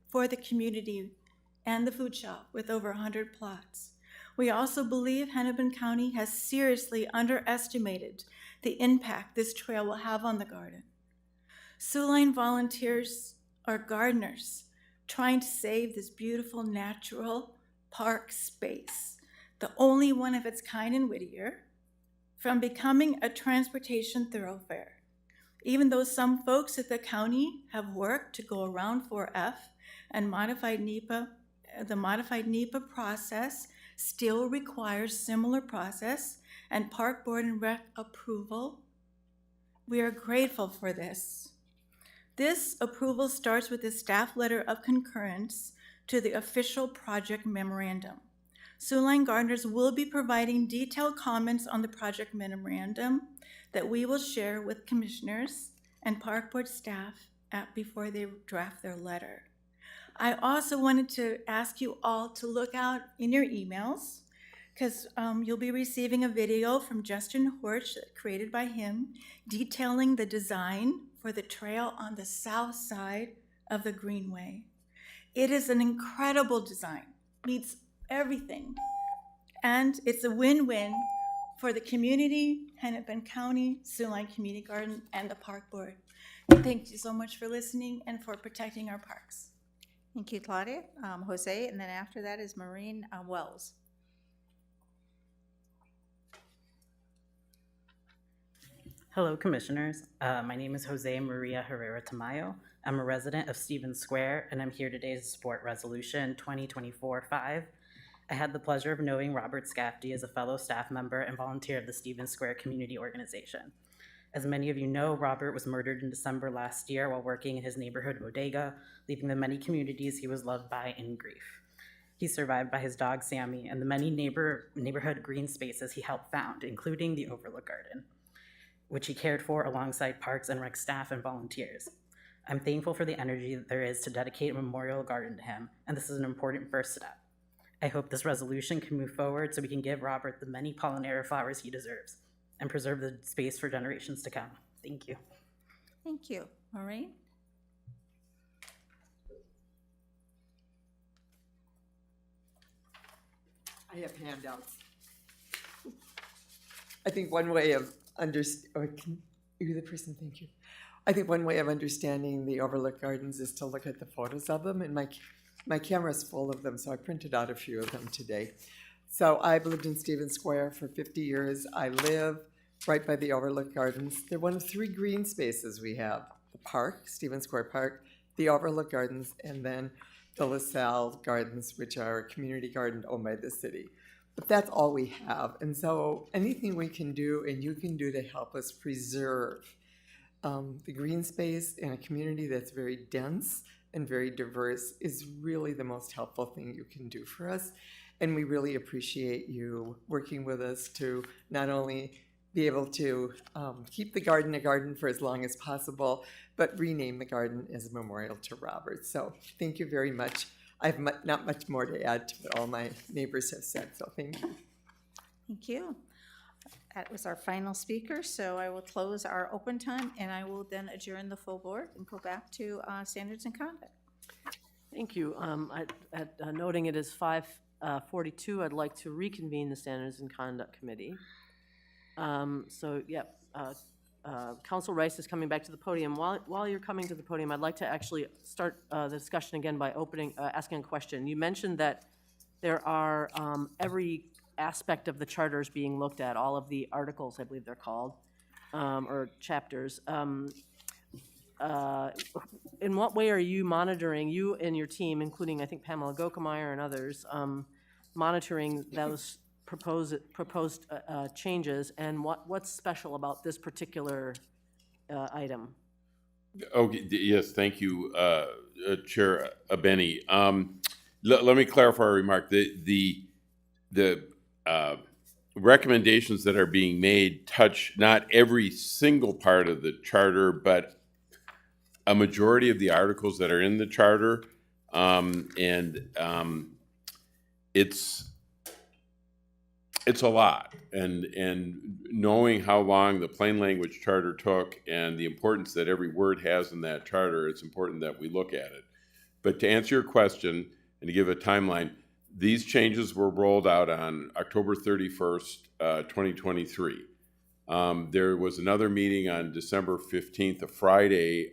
for the community and the food shop with over 100 plots. We also believe Hennepin County has seriously underestimated the impact this trail will have on the garden. Sioux Line volunteers are gardeners trying to save this beautiful natural park space, the only one of its kind in Whittier, from becoming a transportation thoroughfare. Even though some folks at the county have worked to go around 4F and the modified NEPA process still requires similar process and Park Board and Rec approval, we are grateful for this. This approval starts with a staff letter of concurrence to the official project memorandum. Soo Line Gardeners will be providing detailed comments on the project memorandum that we will share with commissioners and park board staff before they draft their letter. I also wanted to ask you all to look out in your emails because you'll be receiving a video from Justin Horch created by him detailing the design for the trail on the south side of the Greenway. It is an incredible design, meets everything, and it's a win-win for the community, Hennepin County, Soo Line Community Garden, and the park board. Thank you so much for listening and for protecting our parks. Thank you, Claudia. Jose, and then after that is Maureen Wells. Hello, Commissioners. My name is Jose Maria Herrera Tamayo. I'm a resident of Stevens Square, and I'm here today to support Resolution 2024-5. I had the pleasure of knowing Robert Scafty as a fellow staff member and volunteer of the Stevens Square Community Organization. As many of you know, Robert was murdered in December last year while working in his neighborhood bodega, leaving the many communities he was loved by in grief. He's survived by his dog Sammy and the many neighborhood green spaces he helped found, including the Overlook Garden, which he cared for alongside Parks and Rec staff and volunteers. I'm thankful for the energy that there is to dedicate a memorial garden to him, and this is an important first step. I hope this resolution can move forward so we can give Robert the many pollinator flowers he deserves and preserve the space for generations to come. Thank you. Thank you. Maureen? I have handouts. I think one way of understanding the Overlook Gardens is to look at the photos of them, and my camera's full of them, so I printed out a few of them today. So I've lived in Stevens Square for 50 years. I live right by the Overlook Gardens. They're one of 3 green spaces we have: the park, Stevens Square Park, the Overlook Gardens, and then the LaSalle Gardens, which are a community garden owned by the city. But that's all we have. And so anything we can do and you can do to help us preserve the green space in a community that's very dense and very diverse is really the most helpful thing you can do for us. And we really appreciate you working with us to not only be able to keep the garden a garden for as long as possible, but rename the garden as a memorial to Robert. So thank you very much. I have not much more to add to what all my neighbors have said, so thank you. Thank you. That was our final speaker, so I will close our open time, and I will then adjourn the full board and go back to standards and conduct. Thank you. Noting it is 5:42, I'd like to reconvene the Standards and Conduct Committee. Council Rice is coming back to the podium. While you're coming to the podium, I'd like to actually start the discussion again by asking a question. You mentioned that there are every aspect of the charter is being looked at, all of the articles, I believe they're called, or chapters. In what way are you monitoring, you and your team, including I think Pamela Gokemeyer and others, monitoring those proposed changes, and what's special about this particular item? Okay, yes, thank you, Chair Abeni. Let me clarify a remark. The recommendations that are being made touch not every single part of the charter, but a majority of the articles that are in the charter, it's a lot, and knowing how long the plain language charter took and the importance that every word has in that charter, it's important that we look at it. But to answer your question and to give a timeline, these changes were rolled out on October 31st, 2023. There was another meeting on December 15th, a Friday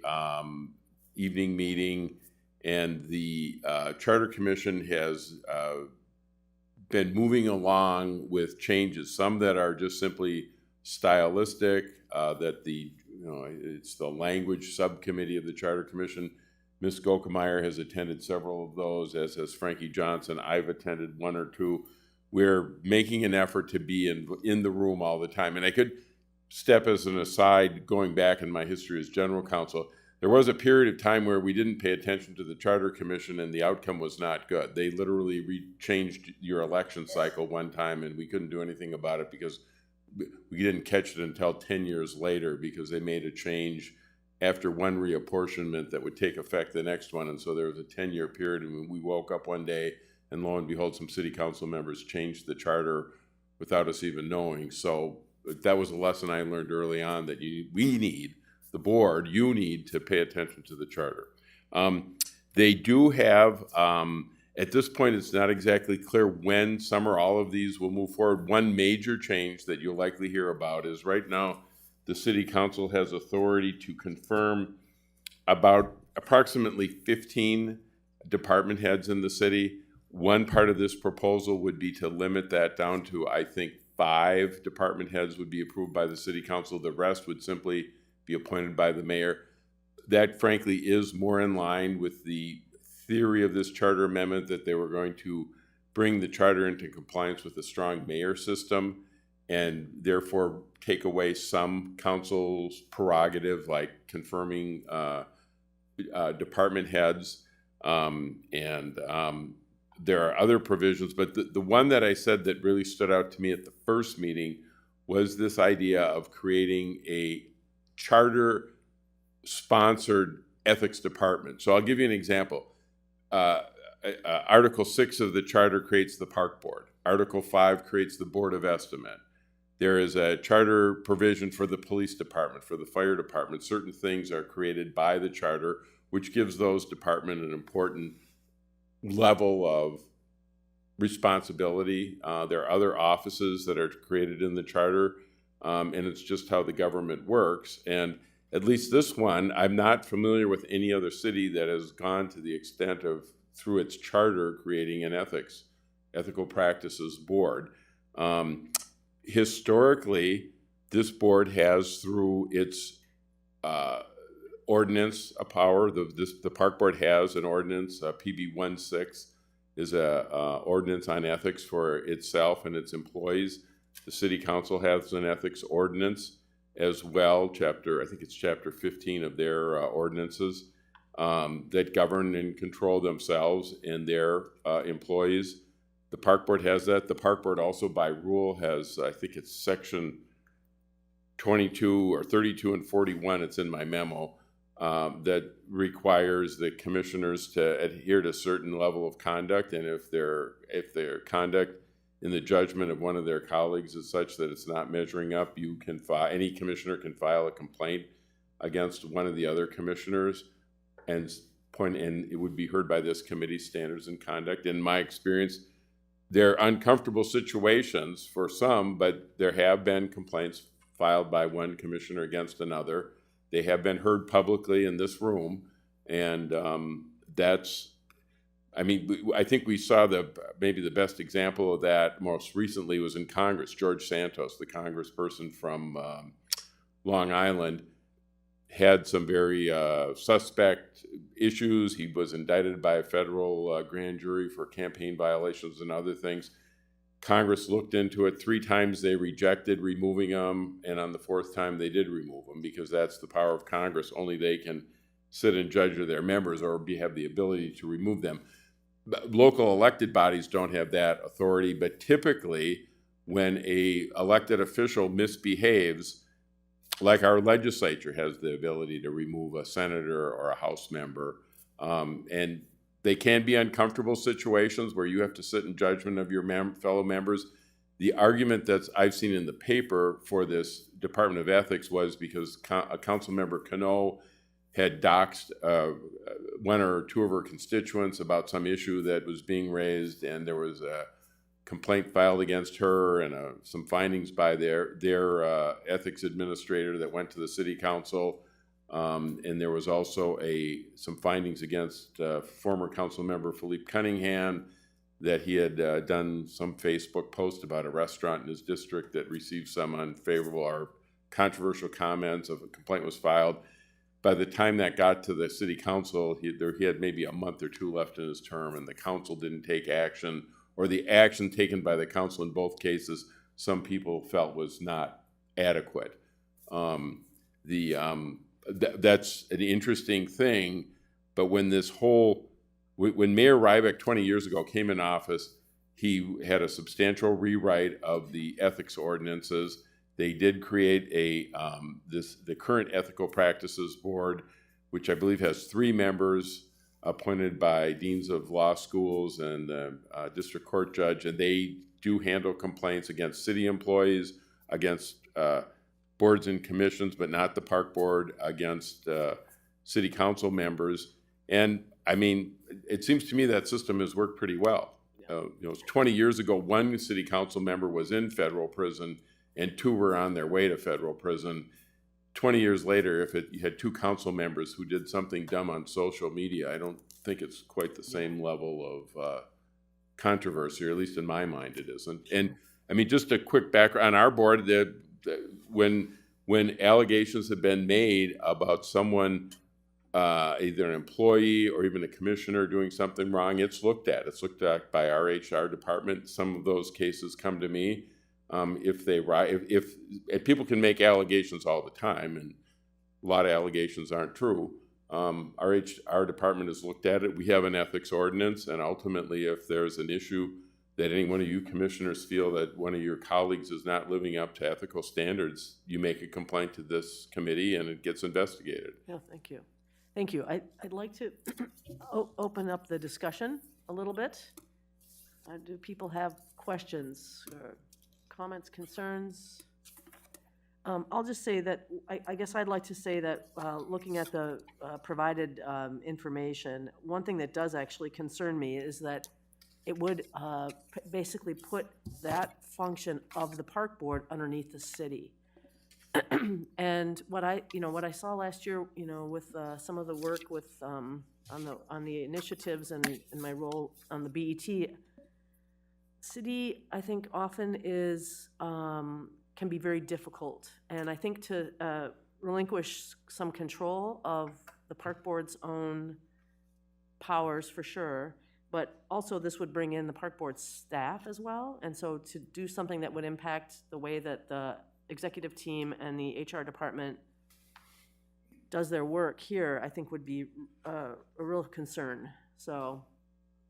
evening meeting, and the Charter Commission has been moving along with changes, some that are just simply stylistic, that it's the language subcommittee of the Charter Commission. Ms. Gokemeyer has attended several of those, as has Frankie Johnson. I've attended 1 or 2. We're making an effort to be in the room all the time. And I could step as an aside, going back in my history as general counsel, there was a period of time where we didn't pay attention to the Charter Commission and the outcome was not good. They literally changed your election cycle one time and we couldn't do anything about it because we didn't catch it until 10 years later because they made a change after one reapportionment that would take effect the next one. And so there was a 10-year period and we woke up one day and lo and behold, some city council members changed the charter without us even knowing. So that was a lesson I learned early on that we need, the board, you need to pay attention to the charter. They do have, at this point, it's not exactly clear when some or all of these will move forward. One major change that you'll likely hear about is right now, the city council has authority to confirm about approximately 15 department heads in the city. One part of this proposal would be to limit that down to, I think, 5 department heads would be approved by the city council. The rest would simply be appointed by the mayor. That, frankly, is more in line with the theory of this charter amendment that they were going to bring the charter into compliance with a strong mayor system and therefore take away some council's prerogative, like confirming department heads. There are other provisions, but the one that I said that really stood out to me at the first meeting was this idea of creating a charter-sponsored ethics department. So I'll give you an example. Article 6 of the charter creates the park board. Article 5 creates the board of estimate. There is a charter provision for the police department, for the fire department. Certain things are created by the charter, which gives those departments an important level of responsibility. There are other offices that are created in the charter, and it's just how the government works. And at least this one, I'm not familiar with any other city that has gone to the extent of, through its charter, creating an ethical practices board. Historically, this board has, through its ordinance, a power. The park board has an ordinance, PB 16 is a ordinance on ethics for itself and its employees. The city council has an ethics ordinance as well, I think it's chapter 15 of their ordinances that govern and control themselves and their employees. The park board has that. The park board also by rule has, I think it's section 22 or 32 and 41, it's in my memo, that requires the commissioners to adhere to a certain level of conduct, and if their conduct in the judgment of one of their colleagues is such that it's not measuring up, you can any commissioner can file a complaint against one of the other commissioners and it would be heard by this committee, standards and conduct. In my experience, they're uncomfortable situations for some, but there have been complaints filed by one commissioner against another. They have been heard publicly in this room, and I think we saw maybe the best example of that most recently was in Congress. George Santos, the congressperson from Long Island, had some very suspect issues. He was indicted by a federal grand jury for campaign violations and other things. Congress looked into it. 3 times they rejected removing him, and on the 4th time they did remove him because that's the power of Congress. Only they can sit and judge their members or have the ability to remove them. Local elected bodies don't have that authority, but typically when a elected official misbehaves, like our legislature has the ability to remove a senator or a House member, and they can be uncomfortable situations where you have to sit in judgment of your fellow members. The argument that I've seen in the paper for this Department of Ethics was because a council member, Cano, had doxed 1 or 2 of her constituents about some issue that was being raised, and there was a complaint filed against her and some findings by their ethics administrator that went to the city council. And there was also some findings against former council member Philippe Cunningham that he had done some Facebook post about a restaurant in his district that received some unfavorable or controversial comments. A complaint was filed. By the time that got to the city council, he had maybe a month or 2 left in his term, and the council didn't take action, or the action taken by the council in both cases, some people felt was not adequate. that's an interesting thing. But when when Mayor Ryback 20 years ago came in office, he had a substantial rewrite of the ethics ordinances. They did create the current Ethical Practices Board, which I believe has 3 members appointed by deans of law schools and the district court judge, and they do handle complaints against city employees, against boards and commissions, but not the park board, against city council members. And I mean, it seems to me that system has worked pretty well. 20 years ago, 1 city council member was in federal prison and 2 were on their way to federal prison. 20 years later, if you had 2 council members who did something dumb on social media, I don't think it's quite the same level of controversy, or at least in my mind it isn't. And I mean, just a quick background, on our board, when allegations have been made about someone, either an employee or even a commissioner doing something wrong, it's looked at. It's looked at by our HR department. Some of those cases come to me. If people can make allegations all the time, and a lot of allegations aren't true, our department has looked at it. We have an ethics ordinance, and ultimately, if there's an issue that any one of you commissioners feel that one of your colleagues is not living up to ethical standards, you make a complaint to this committee and it gets investigated. Yeah, thank you. Thank you. I'd like to open up the discussion a little bit. Do people have questions or comments, concerns? I'll just say that, I guess I'd like to say that looking at the provided information, one thing that does actually concern me is that it would basically put that function of the park board underneath the city. And what I saw last year, with some of the work with on the initiatives and in my role on the BET, city, I think, often can be very difficult. And I think to relinquish some control of the park board's own powers, for sure, but also this would bring in the park board staff as well. And so to do something that would impact the way that the executive team and the HR department does their work here, I think would be a real concern. So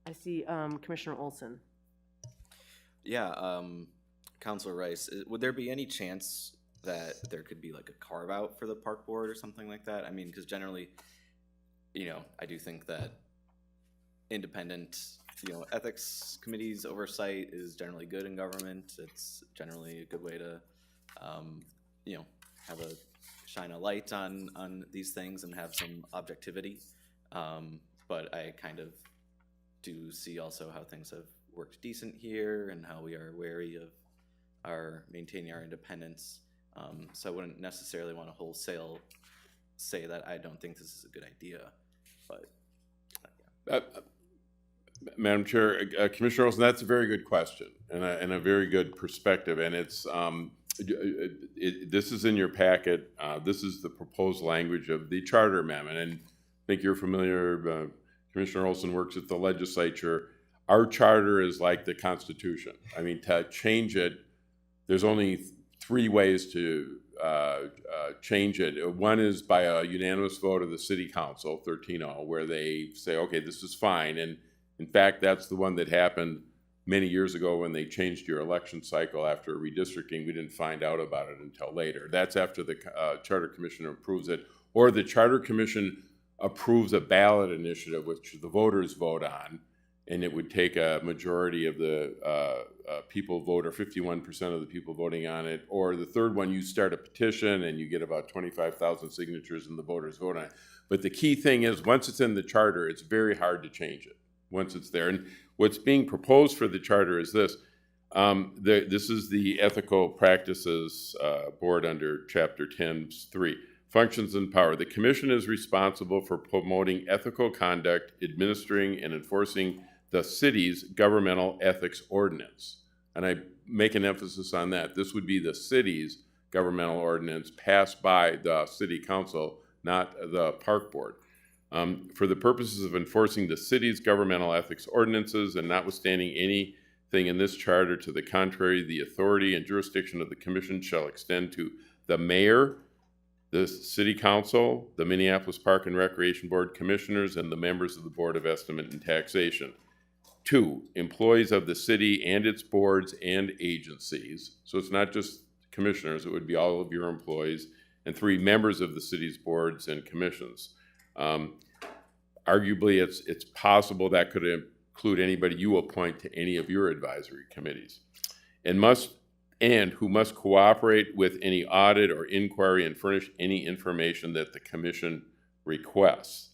I see Commissioner Olson. Yeah, Councilor Rice, would there be any chance that there could be like a carve out for the park board or something like that? I mean, because generally, I do think that independent, ethics committees oversight is generally good in government. It's generally a good way to, have shine a light on these things and have some objectivity. But I kind of do see also how things have worked decent here and how we are wary of maintaining our independence. So I wouldn't necessarily want to wholesale say that I don't think this is a good idea, but. Madam Chair, Commissioner Olson, that's a very good question and a very good perspective. And it's this is in your packet. This is the proposed language of the charter amendment. And I think you're familiar, Commissioner Olson works at the legislature. Our charter is like the Constitution. I mean, to change it, there's only 3 ways to change it. One is by a unanimous vote of the City Council, 13-0, where they say, okay, this is fine. And in fact, that's the one that happened many years ago when they changed your election cycle after redistricting. We didn't find out about it until later. That's after the Charter Commission approves it, or the Charter Commission approves a ballot initiative, which the voters vote on, and it would take a majority of the people vote, or 51% of the people voting on it. Or the third one, you start a petition and you get about 25,000 signatures and the voters vote on it. But the key thing is, once it's in the charter, it's very hard to change it once it's there. And what's being proposed for the charter is this. This is the Ethical Practices Board under Chapter 10(3). Functions and power. The Commission is responsible for promoting ethical conduct, administering and enforcing the city's governmental ethics ordinance. And I make an emphasis on that. This would be the city's governmental ordinance passed by the City Council, not the Park Board. For the purposes of enforcing the city's governmental ethics ordinances and notwithstanding anything in this charter to the contrary, the authority and jurisdiction of the Commission shall extend to the mayor, the City Council, the Minneapolis Park and Recreation Board Commissioners, and the members of the Board of Estimate and Taxation. 2, employees of the city and its boards and agencies. So it's not just commissioners, it would be all of your employees. And 3, members of the city's boards and commissions. Arguably, it's possible that could include anybody you appoint to any of your advisory committees. And who must cooperate with any audit or inquiry and furnish any information that the commission requests.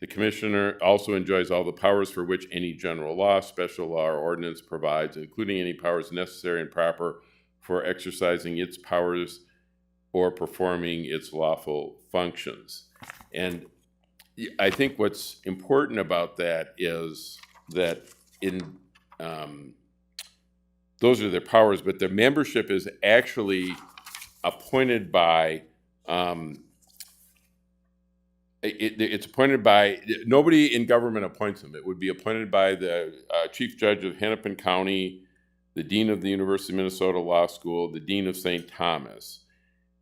The commissioner also enjoys all the powers for which any general law, special law, or ordinance provides, including any powers necessary and proper for exercising its powers or performing its lawful functions. And I think what's important about that is that those are their powers, but their membership is actually appointed by, it's appointed by, nobody in government appoints them. It would be appointed by the Chief Judge of Hennepin County, the Dean of the University of Minnesota Law School, the Dean of St. Thomas.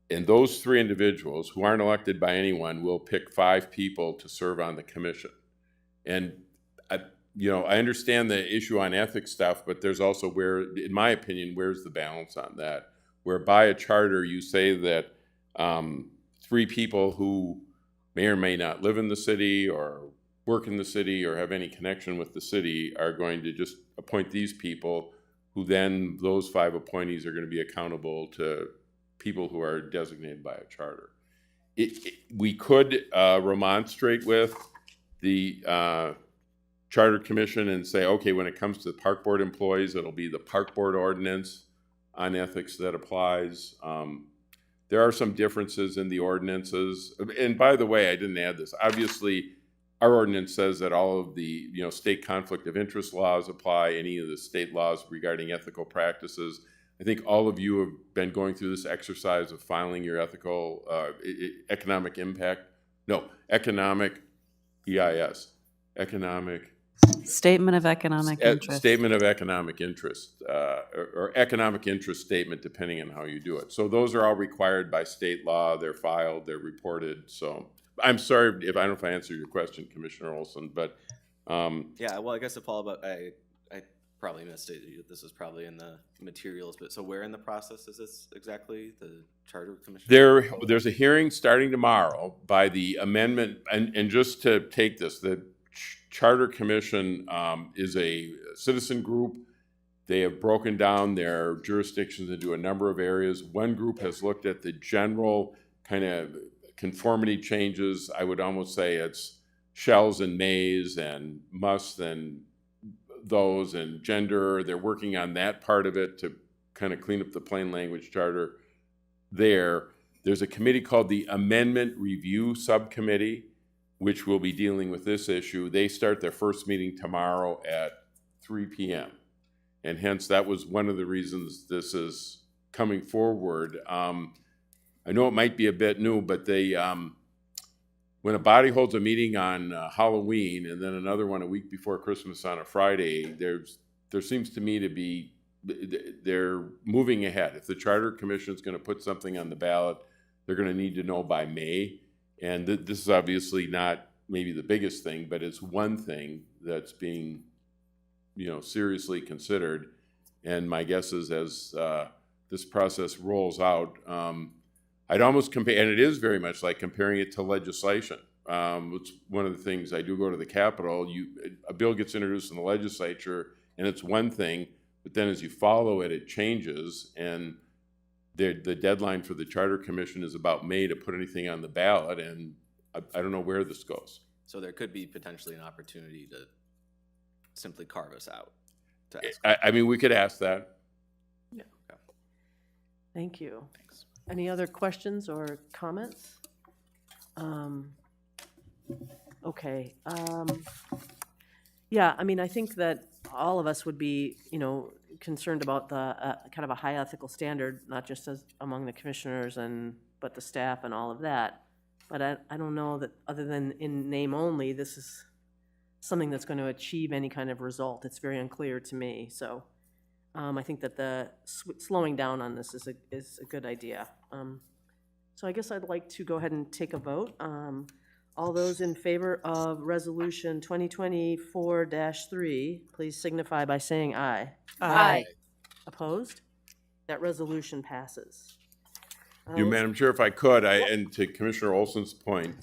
And those 3 individuals, who aren't elected by anyone, will pick 5 people to serve on the commission. And I understand the issue on ethics stuff, but there's also in my opinion, where's the balance on that? Where by a charter you say that 3 people who may or may not live in the city or work in the city or have any connection with the city are going to just appoint these people, who then those 5 appointees are going to be accountable to people who are designated by a charter. We could remonstrate with the Charter Commission and say, okay, when it comes to the park board employees, it'll be the park board ordinance on ethics that applies. There are some differences in the ordinances. And by the way, I didn't add this. Obviously, our ordinance says that all of the state conflict of interest laws apply, any of the state laws regarding ethical practices. I think all of you have been going through this exercise of filing your ethical, economic impact. No, economic, EIS, economic. Statement of economic interest. Statement of economic interest, or economic interest statement, depending on how you do it. So those are all required by state law. They're filed, they're reported. So I'm sorry if I don't know if I answered your question, Commissioner Olson, but yeah. Well, I guess to follow up, I probably misstated you. This is probably in the materials, but so where in the process is this exactly? The Charter Commission? There's a hearing starting tomorrow by the amendment, and just to take this, the Charter Commission is a citizen group. They have broken down their jurisdictions into a number of areas. One group has looked at the general kind of conformity changes. I would almost say it's shells and mays and musts and those and gender. They're working on that part of it to kind of clean up the plain language charter there. There's a committee called the Amendment Review Subcommittee, which will be dealing with this issue. They start their first meeting tomorrow at 3 p.m. And hence, that was one of the reasons this is coming forward. I know it might be a bit new, but they, when a body holds a meeting on Halloween and then another one a week before Christmas on a Friday, there seems to me to be, they're moving ahead. If the Charter Commission is going to put something on the ballot, they're going to need to know by May. And this is obviously not maybe the biggest thing, but it's one thing that's being, seriously considered. And my guess is as this process rolls out, I'd almost compare, and it is very much like comparing it to legislation. It's one of the things I do go to the Capitol. A bill gets introduced in the legislature, and it's one thing, but then as you follow it, it changes, and the deadline for the Charter Commission is about May to put anything on the ballot, and I don't know where this goes. So there could be potentially an opportunity to simply carve us out. I mean, we could ask that. Yeah. Okay. Thank you. Thanks. Any other questions or comments? Okay. Yeah, I mean, I think that all of us would be, concerned about the kind of a high ethical standard, not just as among the commissioners but the staff and all of that. But I don't know that other than in name only, this is something that's going to achieve any kind of result. It's very unclear to me. So I think that the slowing down on this is a good idea. So I guess I'd like to go ahead and take a vote. All those in favor of Resolution 2024-3, please signify by saying aye. Aye. Opposed? That resolution passes. Madam Chair, if I could, and to Commissioner Olson's point,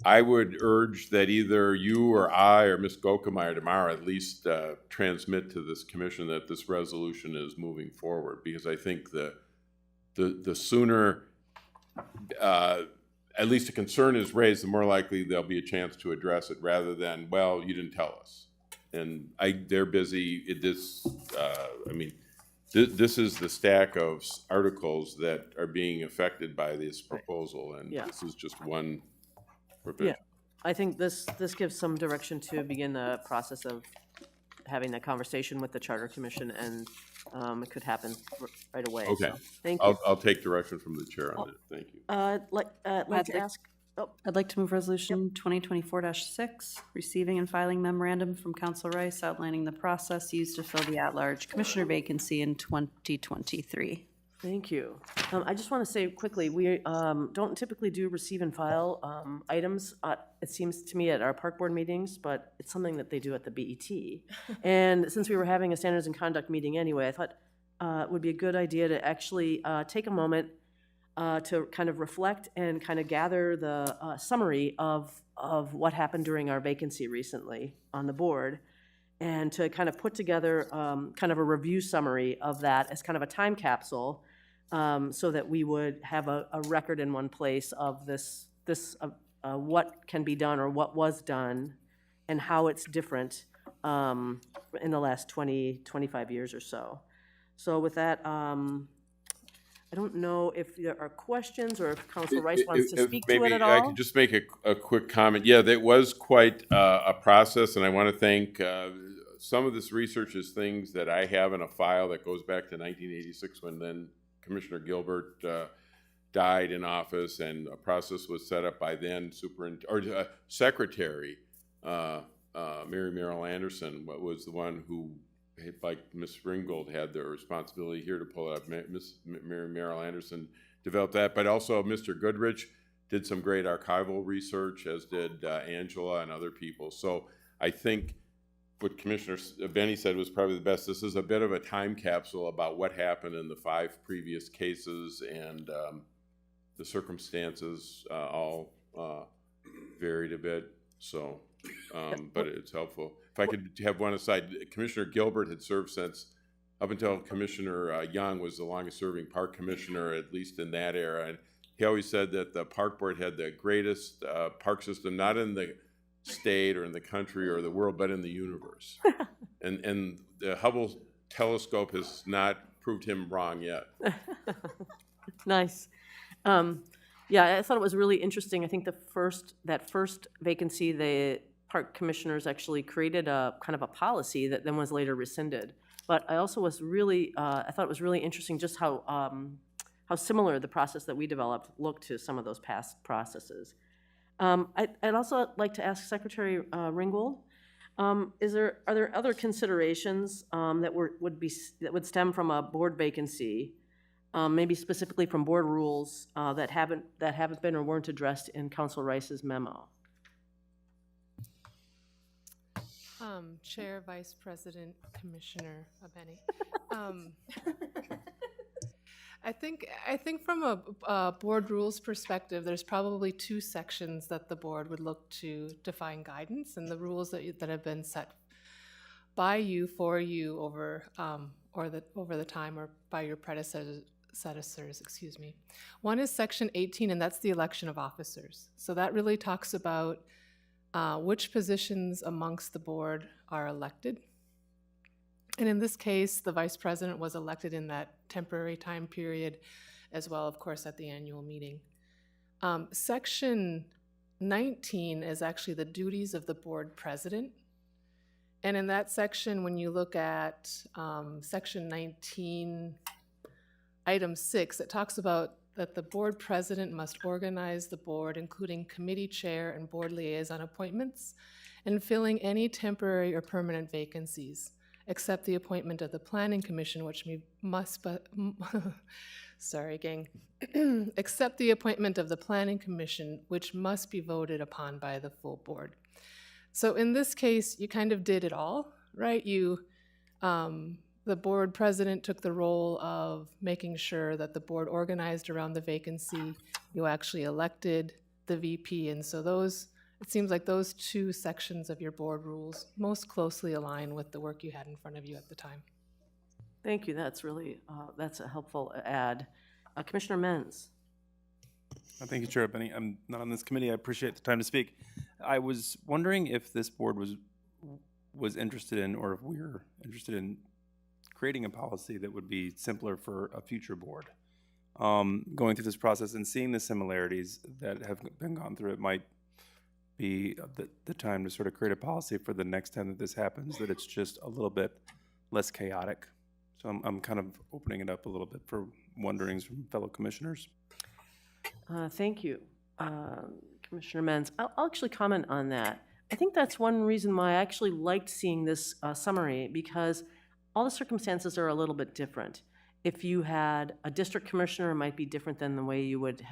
I would urge that either you or I or Ms. Gokemeyer tomorrow at least transmit to this commission that this resolution is moving forward, because I think the sooner at least a concern is raised, the more likely there'll be a chance to address it, rather than, well, you didn't tell us. And they're busy. This is the stack of articles that are being affected by this proposal, and Yeah. this is just one provision. Yeah, I think this gives some direction to begin the process of having that conversation with the Charter Commission, and it could happen right away. Okay. So, thank you. I'll take direction from the chair on it. Thank you. I'd like to ask, I'd like to move Resolution 2024-6, receiving and filing memorandum from Council Rice outlining the process used to fill the at-large commissioner vacancy in 2023. thank you. I just want to say quickly, we don't typically do receive and file items, it seems to me, at our park board meetings, but it's something that they do at the BET. And since we were having a standards and conduct meeting anyway, I thought it would be a good idea to actually take a moment to kind of reflect and kind of gather the summary of what happened during our vacancy recently on the board, and to kind of put together kind of a review summary of that as kind of a time capsule, so that we would have a record in one place of this what can be done or what was done and how it's different in the last 25 years or so. So with that, I don't know if there are questions or if Council Rice wants to speak to it at all. Maybe I could just make a quick comment. Yeah, that was quite a process, and I want to thank some of this research is things that I have in a file that goes back to 1986, when then Commissioner Gilbert died in office, and a process was set up by then Secretary Mary Merrill Anderson, was the one who, like Ms. Ringgold, had the responsibility here to pull it up. Ms. Mary Merrill Anderson developed that, but also Mr. Goodrich did some great archival research, as did Angela and other people. So I think what Commissioner Benny said was probably the best. This is a bit of a time capsule about what happened in the 5 previous cases, and the circumstances all varied a bit. So, but it's helpful. If I could have one aside, Commissioner Gilbert had served since, up until Commissioner Young was the longest serving park commissioner, at least in that era. And he always said that the park board had the greatest park system, not in the state or in the country or the world, but in the universe. and the Hubble telescope has not proved him wrong yet. Nice. Yeah, I thought it was really interesting. I think that first vacancy, the park commissioners actually created a kind of a policy that then was later rescinded. But I also was really, I thought it was really interesting just how similar the process that we developed looked to some of those past processes. I'd also like to ask Secretary Ringgold, are there other considerations that would stem from a board vacancy, maybe specifically from board rules that haven't been or weren't addressed in Council Rice's memo? Chair, Vice President, Commissioner Benny. I think from a board rules perspective, there's probably 2 sections that the board would look to define guidance, and the rules that have been set by you, for you, over the time, or by your predecessors, excuse me. One is Section 18, and that's the election of officers. So that really talks about which positions amongst the board are elected. And in this case, the vice president was elected in that temporary time period, as well, of course, at the annual meeting. Section 19 is actually the duties of the board president. And in that section, when you look at Section 19, Item 6, it talks about that the board president must organize the board, including committee chair and board liaison appointments, and filling any temporary or permanent vacancies, except the appointment of the planning commission, which must sorry, gang, accept the appointment of the Planning Commission, which must be voted upon by the full board. So in this case, you kind of did it all, right? The board president took the role of making sure that the board organized around the vacancy. You actually elected the VP, and so it seems like those two sections of your board rules most closely align with the work you had in front of you at the time. Thank you, that's really, that's a helpful add. Commissioner Menz? Thank you, Chair Benny. I'm not on this committee. I appreciate the time to speak. I was wondering if this board was interested in, or if we're interested in, creating a policy that would be simpler for a future board. Going through this process and seeing the similarities that have been gone through, it might be the time to sort of create a policy for the next time that this happens, that it's just a little bit less chaotic. So I'm kind of opening it up a little bit for wonderings from fellow commissioners. Thank you, Commissioner Menz. I'll actually comment on that. I think that's one reason why I actually liked seeing this summary, because all the circumstances are a little bit different. If you had a district commissioner, it might be different than the way you would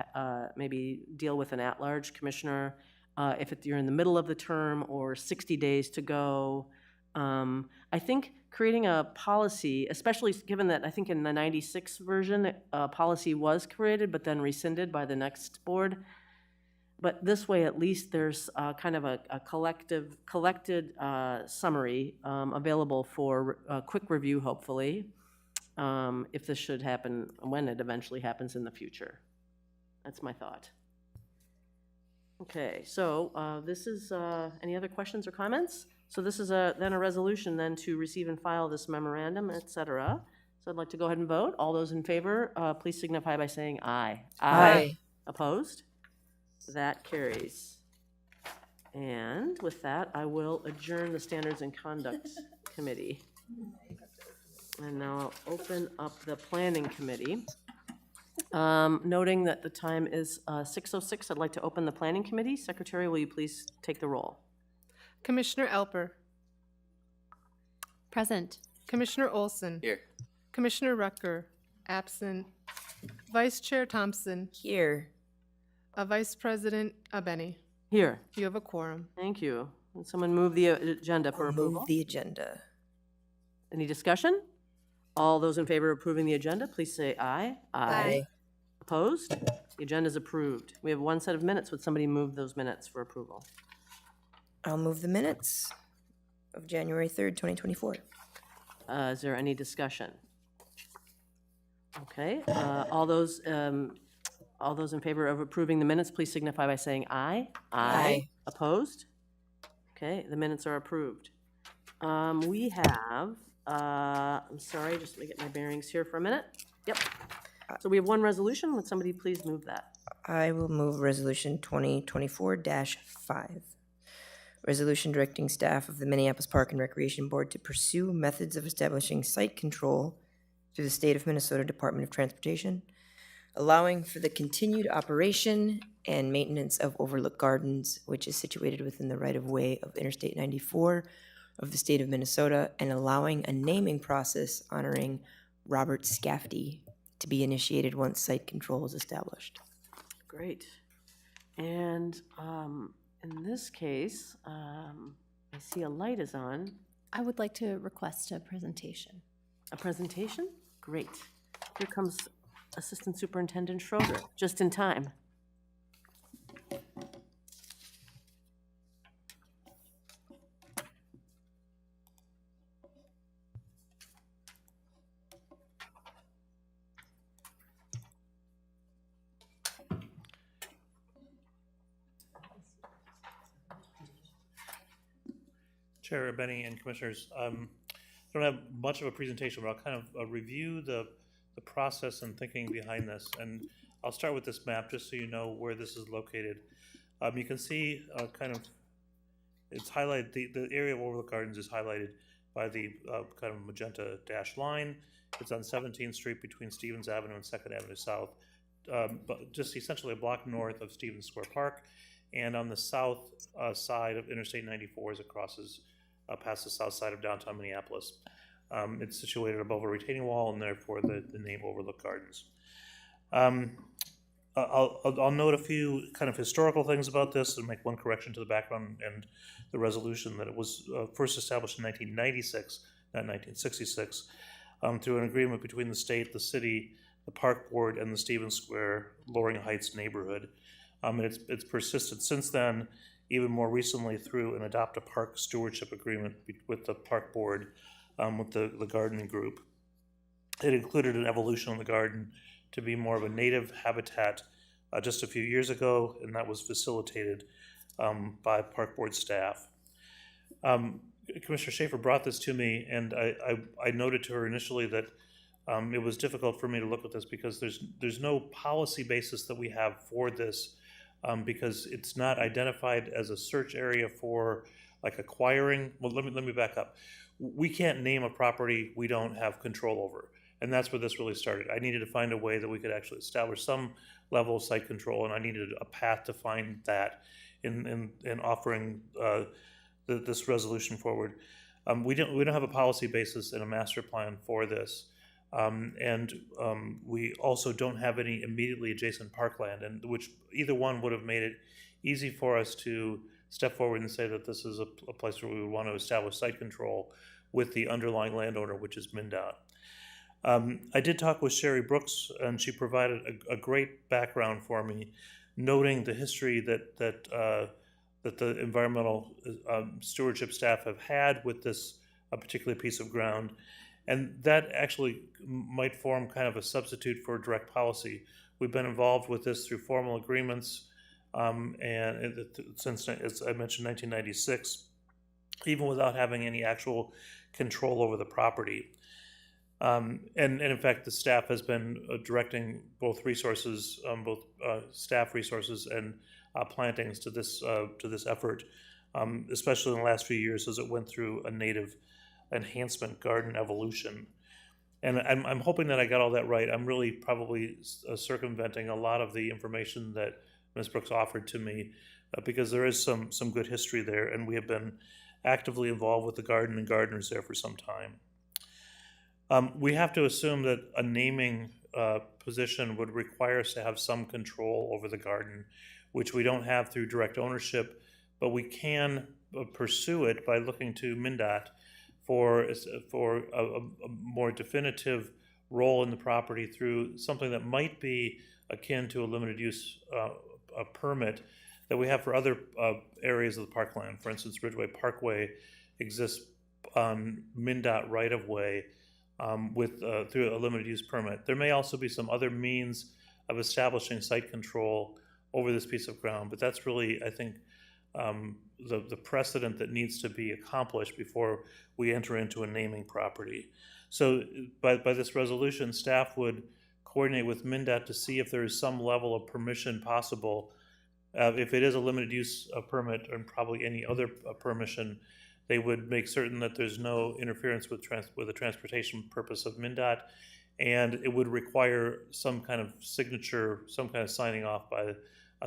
maybe deal with an at-large commissioner. If you're in the middle of the term or 60 days to go. I think creating a policy, especially given that I think in the 96 version, a policy was created but then rescinded by the next board. But this way, at least there's kind of a collected summary available for a quick review, hopefully, if this should happen, when it eventually happens in the future. That's my thought. Okay, so this is, any other questions or comments? So this is then a resolution then to receive and file this memorandum, et cetera. So I'd like to go ahead and vote. All those in favor, please signify by saying aye. Aye. Opposed? That carries. And with that, I will adjourn the Standards and Conduct Committee. And now I'll open up the Planning Committee. Noting that the time is 6:06, I'd like to open the Planning Committee. Secretary, will you please take the roll? Commissioner Alper. Present. Commissioner Olson. Here. Commissioner Rucker. Absent. Vice Chair Thompson. Here. Vice President Benny. Here. You have a quorum. Thank you. Will someone move the agenda for approval? Move the agenda. Any discussion? All those in favor of approving the agenda, please say aye. Aye. Opposed? The agenda is approved. We have one set of minutes. Would somebody move those minutes for approval? I'll move the minutes of January 3rd, 2024. Is there any discussion? Okay, all those in favor of approving the minutes, please signify by saying aye. Aye. Opposed? Okay, the minutes are approved. We have, I'm sorry, just let me get my bearings here for a minute. Yep. So we have one resolution. Would somebody please move that? I will move Resolution 2024-5. Resolution directing staff of the Minneapolis Park and Recreation Board to pursue methods of establishing site control through the State of Minnesota Department of Transportation, allowing for the continued operation and maintenance of Overlook Gardens, which is situated within the right-of-way of Interstate 94 of the State of Minnesota, and allowing a naming process honoring Robert Scafty to be initiated once site control is established. Great. And in this case, I see a light is on. I would like to request a presentation. A presentation? Great. Here comes Assistant Superintendent Schroeder, just in time. Chair Benny and Commissioners, I don't have much of a presentation, but I'll kind of review the process and thinking behind this. And I'll start with this map just so you know where this is located. You can see kind of, it's highlighted, the area of Overlook Gardens is highlighted by the kind of magenta dashed line. It's on 17th Street between Stevens Avenue and 2nd Avenue South, but just essentially a block north of Stevens Square Park. And on the south side of Interstate 94 as it crosses past the south side of downtown Minneapolis. It's situated above a retaining wall and therefore the name Overlook Gardens. I'll note a few kind of historical things about this and make one correction to the background and the resolution, that it was first established in 1996, not 1966, through an agreement between the state, the city, the park board, and the Stevens Square Loring Heights neighborhood. And it's persisted since then, even more recently through an Adopt a Park stewardship agreement with the park board, with the gardening group. It included an evolution of the garden to be more of a native habitat just a few years ago, and that was facilitated by park board staff. Commissioner Schaefer brought this to me, and I noted to her initially that it was difficult for me to look at this because there's no policy basis that we have for this, because it's not identified as a search area for like acquiring. Well, let me back up. We can't name a property we don't have control over. And that's where this really started. I needed to find a way that we could actually establish some level of site control, and I needed a path to find that in offering this resolution forward. We don't have a policy basis in a master plan for this, and we also don't have any immediately adjacent parkland, and which either one would have made it easy for us to step forward and say that this is a place where we would want to establish site control with the underlying landowner, which is MnDOT. I did talk with Sherry Brooks, and she provided a great background for me, noting the history that the environmental stewardship staff have had with this particular piece of ground, and that actually might form kind of a substitute for direct policy. We've been involved with this through formal agreements, and since, as I mentioned, 1996, even without having any actual control over the property. And in fact, the staff has been directing both resources, both staff resources and plantings to this effort, especially in the last few years as it went through a native enhancement garden evolution. And I'm hoping that I got all that right. I'm really probably circumventing a lot of the information that Ms. Brooks offered to me, because there is some good history there, and we have been actively involved with the garden and gardeners there for some time. We have to assume that a naming position would require us to have some control over the garden, which we don't have through direct ownership, but we can pursue it by looking to MnDOT for a more definitive role in the property through something that might be akin to a limited use a permit that we have for other areas of the parkland. For instance, Ridgeway Parkway exists on MnDOT right-of-way through a limited use permit. There may also be some other means of establishing site control over this piece of ground, but that's really, I think, the precedent that needs to be accomplished before we enter into a naming property. So by this resolution, staff would coordinate with MnDOT to see if there is some level of permission possible. If it is a limited use permit and probably any other permission, they would make certain that there's no interference with the transportation purpose of MnDOT, and it would require some kind of signature, some kind of signing off by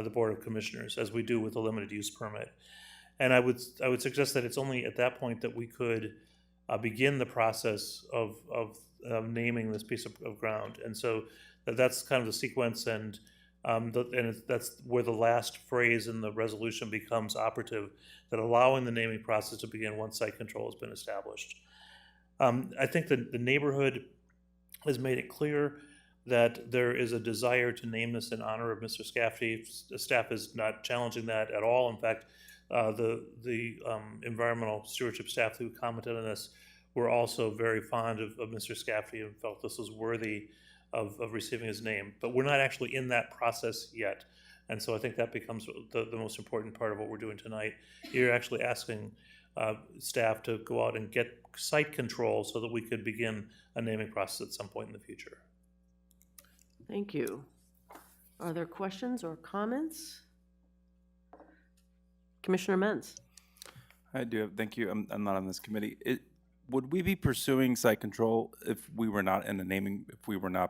the Board of Commissioners, as we do with a limited use permit. And I would suggest that it's only at that point that we could begin the process of naming this piece of ground. And so that's kind of the sequence, and that's where the last phrase in the resolution becomes operative, that allowing the naming process to begin once site control has been established. I think that the neighborhood has made it clear that there is a desire to name this in honor of Mr. Scafferty. The staff is not challenging that at all. In fact, the environmental stewardship staff who commented on this were also very fond of Mr. Scafferty and felt this was worthy of receiving his name. But we're not actually in that process yet. And so I think that becomes the most important part of what we're doing tonight. You're actually asking staff to go out and get site control so that we could begin a naming process at some point in the future. Thank you. Are there questions or comments? Commissioner Menz. I do. Thank you. I'm not on this committee. Would we be pursuing site control if we were not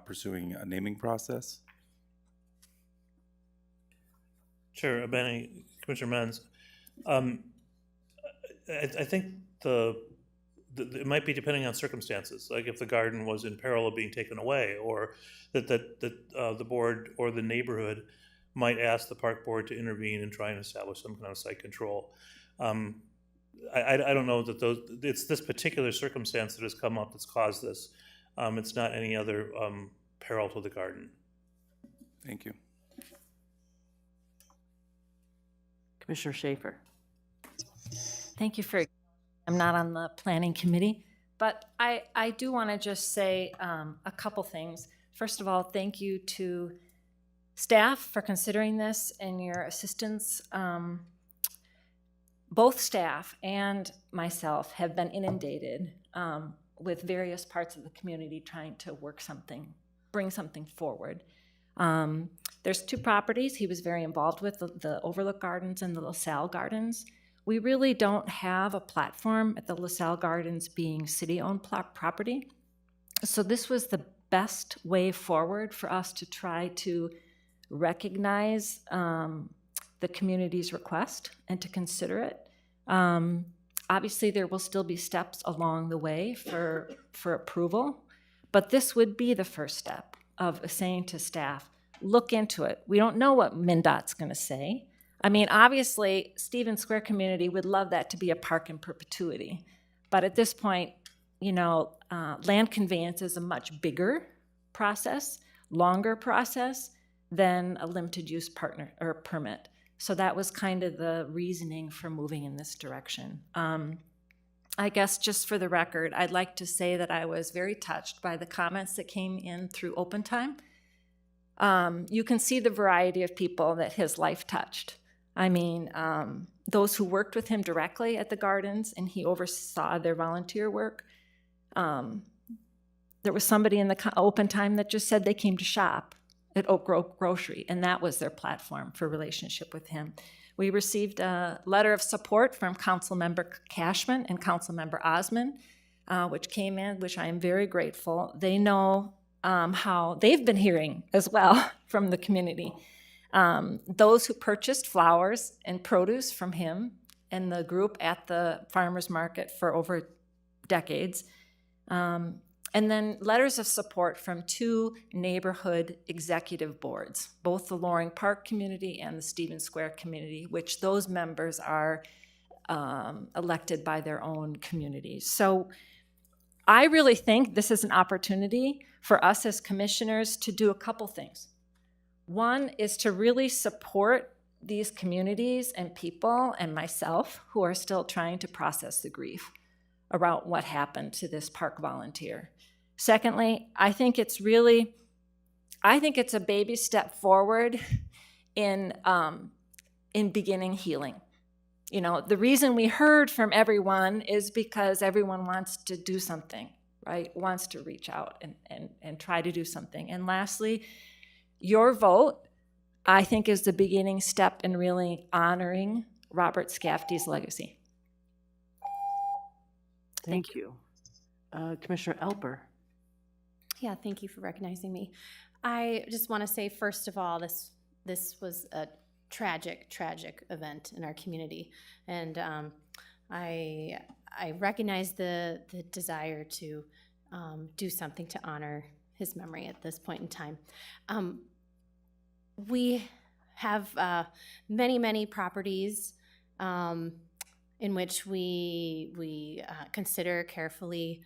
pursuing a naming process? Sure, Commissioner Menz. I think the it might be depending on circumstances, like if the garden was in peril of being taken away, or that the board or the neighborhood might ask the park board to intervene and try and establish some kind of site control. I don't know that it's this particular circumstance that has come up that's caused this. It's not any other peril to the garden. Thank you. Commissioner Schaefer. Thank you for, I'm not on the planning committee, but I do want to just say a couple things. First of all, thank you to staff for considering this and your assistance. Both staff and myself have been inundated with various parts of the community trying to bring something forward. There's two properties he was very involved with, the Overlook Gardens and the LaSalle Gardens. We really don't have a platform at the LaSalle Gardens being city-owned property. So this was the best way forward for us to try to recognize the community's request and to consider it. Obviously, there will still be steps along the way for approval, but this would be the first step of saying to staff, look into it. We don't know what MnDOT's going to say. I mean, obviously, Stevens Square community would love that to be a park in perpetuity. But at this point, land conveyance is a much bigger process, longer process than a limited use partner or permit. So that was kind of the reasoning for moving in this direction. I guess just for the record, I'd like to say that I was very touched by the comments that came in through Open Time. You can see the variety of people that his life touched. I mean, those who worked with him directly at the gardens and he oversaw their volunteer work. There was somebody in the Open Time that just said they came to shop at Oak Grove Grocery, and that was their platform for relationship with him. We received a letter of support from Councilmember Cashman and Councilmember Osmond, which came in, which I am very grateful. They know how they've been hearing as well from the community. Those who purchased flowers and produce from him and the group at the farmers market for over decades. And then letters of support from two neighborhood executive boards, both the Loring Park community and the Stevens Square community, which those members are elected by their own communities. So I really think this is an opportunity for us as commissioners to do a couple things. One is to really support these communities and people and myself who are still trying to process the grief around what happened to this park volunteer. Secondly, I think it's a baby step forward in beginning healing. You know, the reason we heard from everyone is because everyone wants to do something, right? Wants to reach out and try to do something. And lastly, your vote, I think, is the beginning step in really honoring Robert Scafty's legacy. Thank you. Commissioner Elper. Yeah, thank you for recognizing me. I just want to say, first of all, this was a tragic event in our community, and I recognize the desire to do something to honor his memory at this point in time. We have many properties in which we consider carefully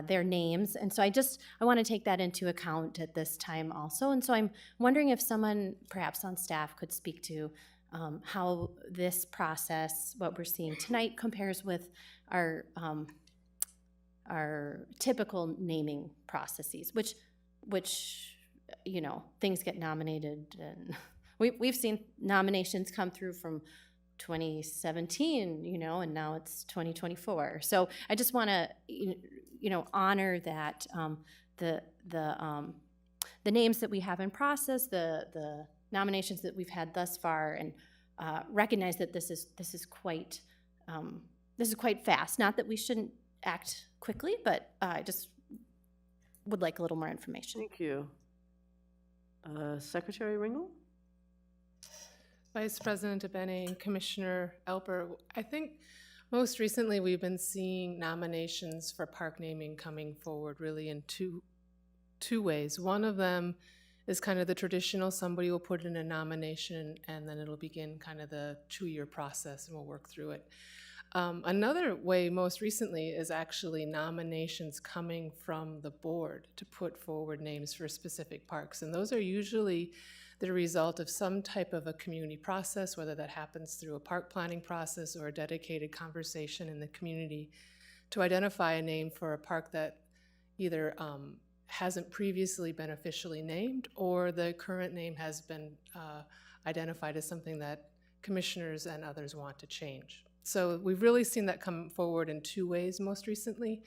their names. And so I want to take that into account at this time also. And so I'm wondering if someone perhaps on staff could speak to how this process, what we're seeing tonight, compares with our typical naming processes, which things get nominated, and we've seen nominations come through from 2017, and now it's 2024. So I just want to, honor that the names that we have in process, the nominations that we've had thus far, and recognize that this is quite fast. Not that we shouldn't act quickly, but I just would like a little more information. Thank you. Secretary Ringel? Vice President Abene and Commissioner Elper, I think Most recently, we've been seeing nominations for park naming coming forward really in two ways. One of them is kind of the traditional, somebody will put in a nomination and then it'll begin kind of the 2-year process and we'll work through it. Another way most recently is actually nominations coming from the board to put forward names for specific parks. And those are usually the result of some type of a community process, whether that happens through a park planning process or a dedicated conversation in the community to identify a name for a park that either hasn't previously been officially named or the current name has been identified as something that commissioners and others want to change. So we've really seen that come forward in 2 ways most recently.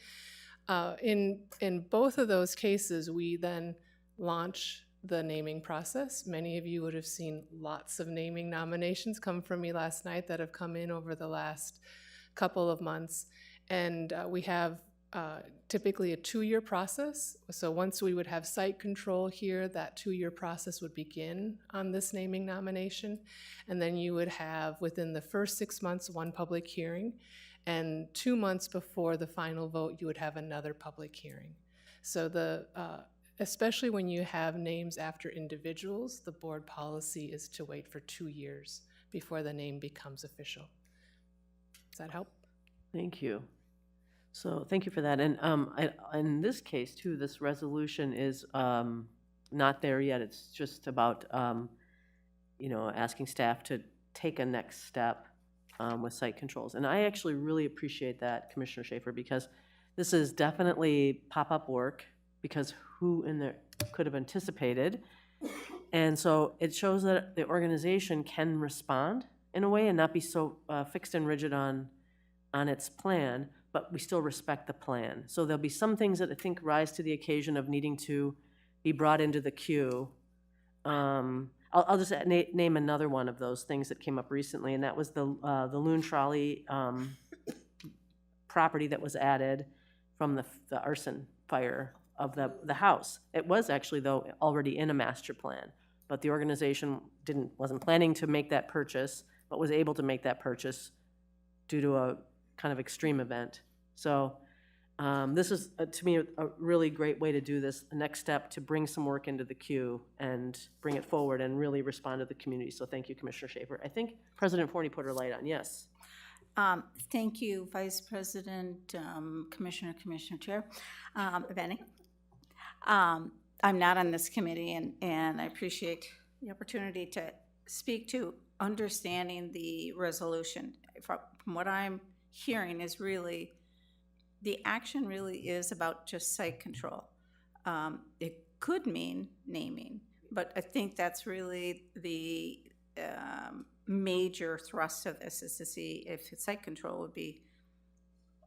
In both of those cases, we then launch the naming process. Many of you would have seen lots of naming nominations come from me last night that have come in over the last couple of months. And we have typically a 2-year process. So once we would have site control here, that 2-year process would begin on this naming nomination. And then you would have, within the first 6 months, 1 public hearing. And 2 months before the final vote, you would have another public hearing. So especially when you have names after individuals, the board policy is to wait for 2 years before the name becomes official. Does that help? Thank you. So thank you for that. And in this case too, this resolution is not there yet. It's just about asking staff to take a next step with site controls. And I actually really appreciate that, Commissioner Schaefer, because this is definitely pop-up work, because who in there could have anticipated? And so it shows that the organization can respond in a way and not be so fixed and rigid on its plan, but we still respect the plan. So there'll be some things that I think rise to the occasion of needing to be brought into the queue. I'll just name another one of those things that came up recently, and that was the Loon Trolley property that was added from the arson fire of the house. It was actually, though, already in a master plan, but the organization wasn't planning to make that purchase, but was able to make that purchase due to a kind of extreme event. So this is, to me, a really great way to do this, the next step to bring some work into the queue and bring it forward and really respond to the community. So thank you, Commissioner Schaefer. I think President Forney put her light on. Yes. Thank you, Vice President, Commissioner Chair, Benny. I'm not on this committee, and I appreciate the opportunity to speak to understanding the resolution. From what I'm hearing is really, the action really is about just site control. It could mean naming, but I think that's really the major thrust of this, is to see if site control would be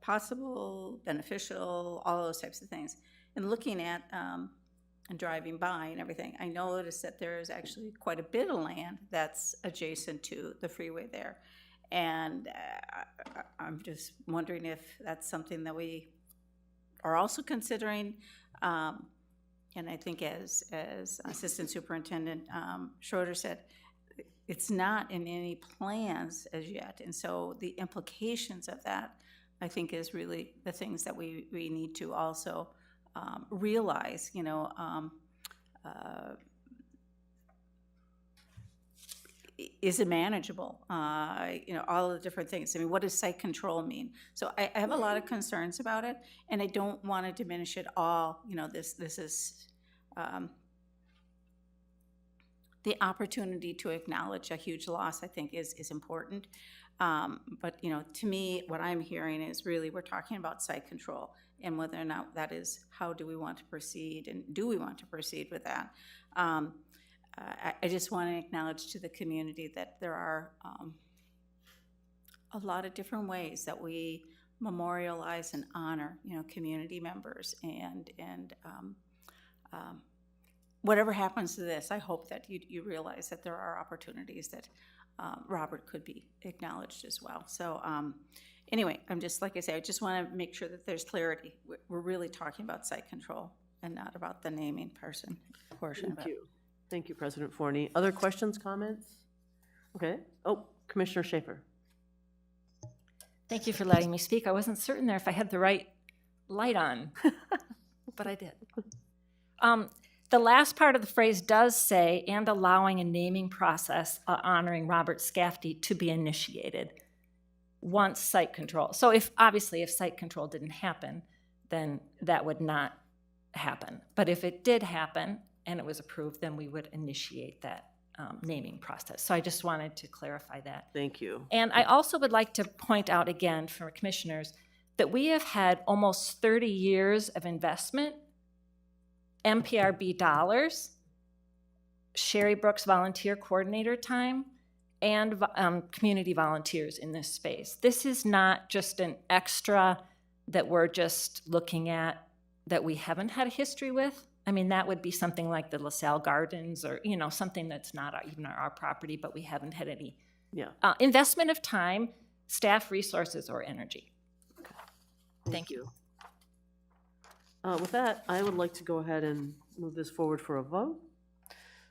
possible, beneficial, all those types of things. And looking at and driving by and everything, I noticed that there is actually quite a bit of land that's adjacent to the freeway there. And I'm just wondering if that's something that we are also considering. And I think as Assistant Superintendent Schroeder said, it's not in any plans as yet. And so the implications of that, I think, is really the things that we need to also realize, is it manageable? All the different things. I mean, what does site control mean? So I have a lot of concerns about it, and I don't want to diminish it all. This is the opportunity to acknowledge a huge loss, I think, is important. But to me, what I'm hearing is really we're talking about site control and whether or not that is, how do we want to proceed, and do we want to proceed with that? I just want to acknowledge to the community that there are a lot of different ways that we memorialize and honor, community members, and whatever happens to this, I hope that you realize that there are opportunities that Robert could be acknowledged as well. So anyway, I'm just, like I say, I just want to make sure that there's clarity. We're really talking about site control and not about the naming portion of it. Thank you, President Forney. Other questions, comments? Okay. Oh, Commissioner Schaefer. Thank you for letting me speak. I wasn't certain there if I had the right light on, but I did. The last part of the phrase does say, and allowing a naming process honoring Robert Scafty to be initiated once site control. So obviously if site control didn't happen, then that would not happen. But if it did happen and it was approved, then we would initiate that naming process. So I just wanted to clarify that. Thank you. And I also would like to point out again for commissioners that we have had almost 30 years of investment, MPRB dollars, Sherry Brooks volunteer coordinator time, and community volunteers in this space. This is not just an extra that we're just looking at that we haven't had a history with. I mean, that would be something like the LaSalle Gardens or, something that's not even our property, but we haven't had any investment of time, staff resources, or energy. Thank you. With that, I would like to go ahead and move this forward for a vote.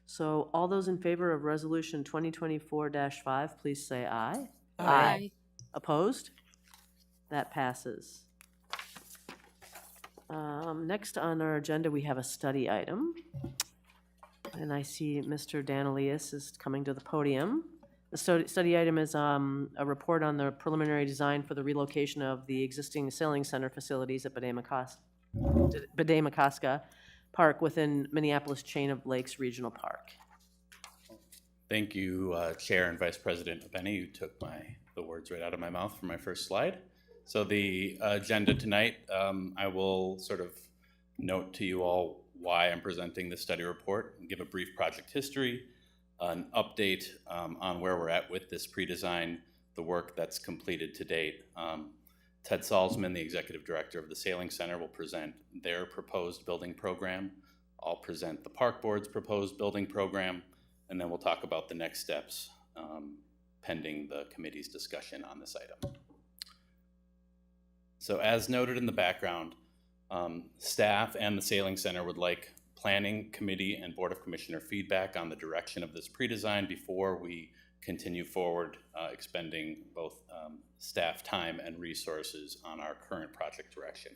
So all those in favor of Resolution 2024-5, please say aye. Aye. Opposed? That passes. Next on our agenda, we have a study item. And I see Mr. Dan Elias is coming to the podium. The study item is a report on the preliminary design for the relocation of the existing sailing center facilities at Bedeh-Makaska Park within Minneapolis Chain of Lakes Regional Park. Thank you, Chair and Vice President Benny. You took the words right out of my mouth for my first slide. So the agenda tonight, I will sort of note to you all why I'm presenting this study report and give a brief project history, an update on where we're at with this pre-design, the work that's completed to date. Ted Salzman, the Executive Director of the Sailing Center, will present their proposed building program. I'll present the Park Board's proposed building program, and then we'll talk about the next steps pending the committee's discussion on this item. So as noted in the background, staff and the Sailing Center would like Planning Committee and Board of Commissioner feedback on the direction of this pre-design before we continue forward expending both staff time and resources on our current project direction.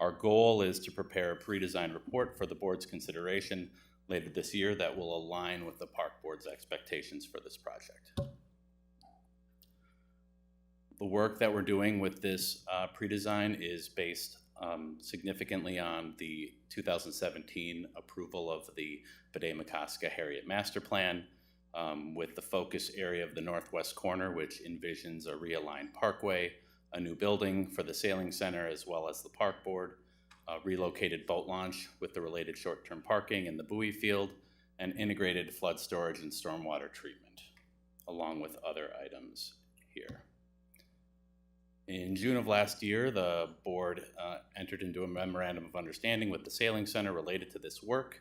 Our goal is to prepare a pre-design report for the board's consideration later this year that will align with the Park Board's expectations for this project. The work that we're doing with this pre-design is based significantly on the 2017 approval of the Bedeh-Makaska Harriet Master Plan, with the focus area of the northwest corner, which envisions a realigned parkway, a new building for the Sailing Center as well as the Park Board, a relocated boat launch with the related short-term parking in the buoy field, and integrated flood storage and stormwater treatment, along with other items here. In June of last year, the board entered into a memorandum of understanding with the Sailing Center related to this work.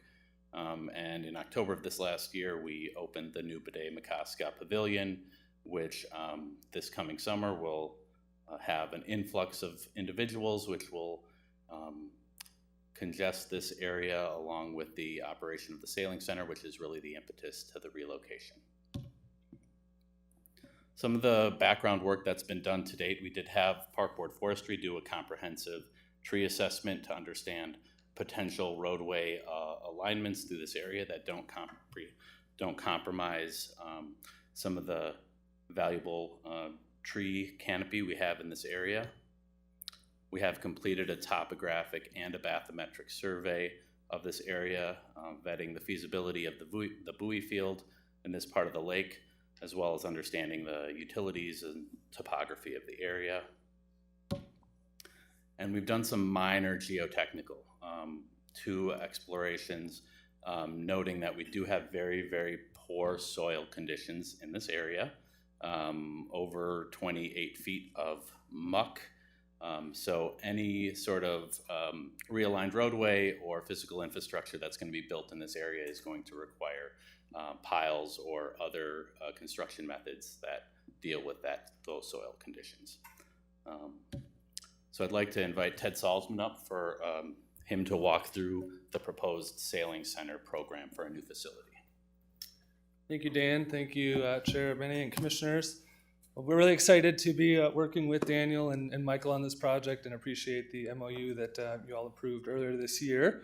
And in October of this last year, we opened the new Bedeh-Makaska Pavilion, which this coming summer will have an influx of individuals, which will congest this area along with the operation of the Sailing Center, which is really the impetus to the relocation. Some of the background work that's been done to date, we did have Park Board Forestry do a comprehensive tree assessment to understand potential roadway alignments through this area that don't compromise some of the valuable tree canopy we have in this area. We have completed a topographic and a bathymetric survey of this area, vetting the feasibility of the buoy field in this part of the lake, as well as understanding the utilities and topography of the area. And we've done some minor geotechnical, 2 explorations, noting that we do have very, very poor soil conditions in this area, over 28 feet of muck. So any sort of realigned roadway or physical infrastructure that's going to be built in this area is going to require piles or other construction methods that deal with those soil conditions. So I'd like to invite Ted Salzman up for him to walk through the proposed Sailing Center program for a new facility. Thank you, Dan. Thank you, Chair Benny and Commissioners. we're really excited to be working with Daniel and Michael on this project, and appreciate the MOU that you all approved earlier this year.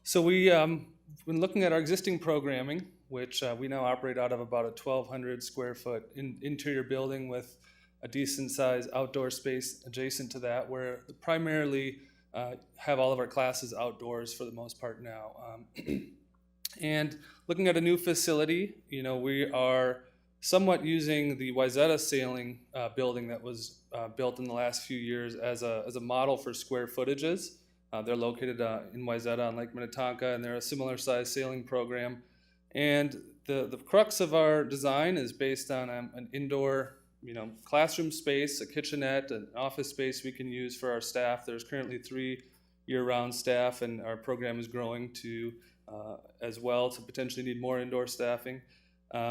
So we've been looking at our existing programming, which we now operate out of about a 1,200 square foot interior building with a decent sized outdoor space adjacent to that, where primarily have all of our classes outdoors for the most part now. And looking at a new facility, we are somewhat using the Wayzata sailing building that was built in the last few years as a model for square footages. They're located in Wayzata on Lake Minnetonka, and they're a similar size sailing program. And the crux of our design is based on an indoor classroom space, a kitchenette, an office space we can use for our staff. There's currently 3 year-round staff, and our program is growing to as well to potentially need more indoor staffing.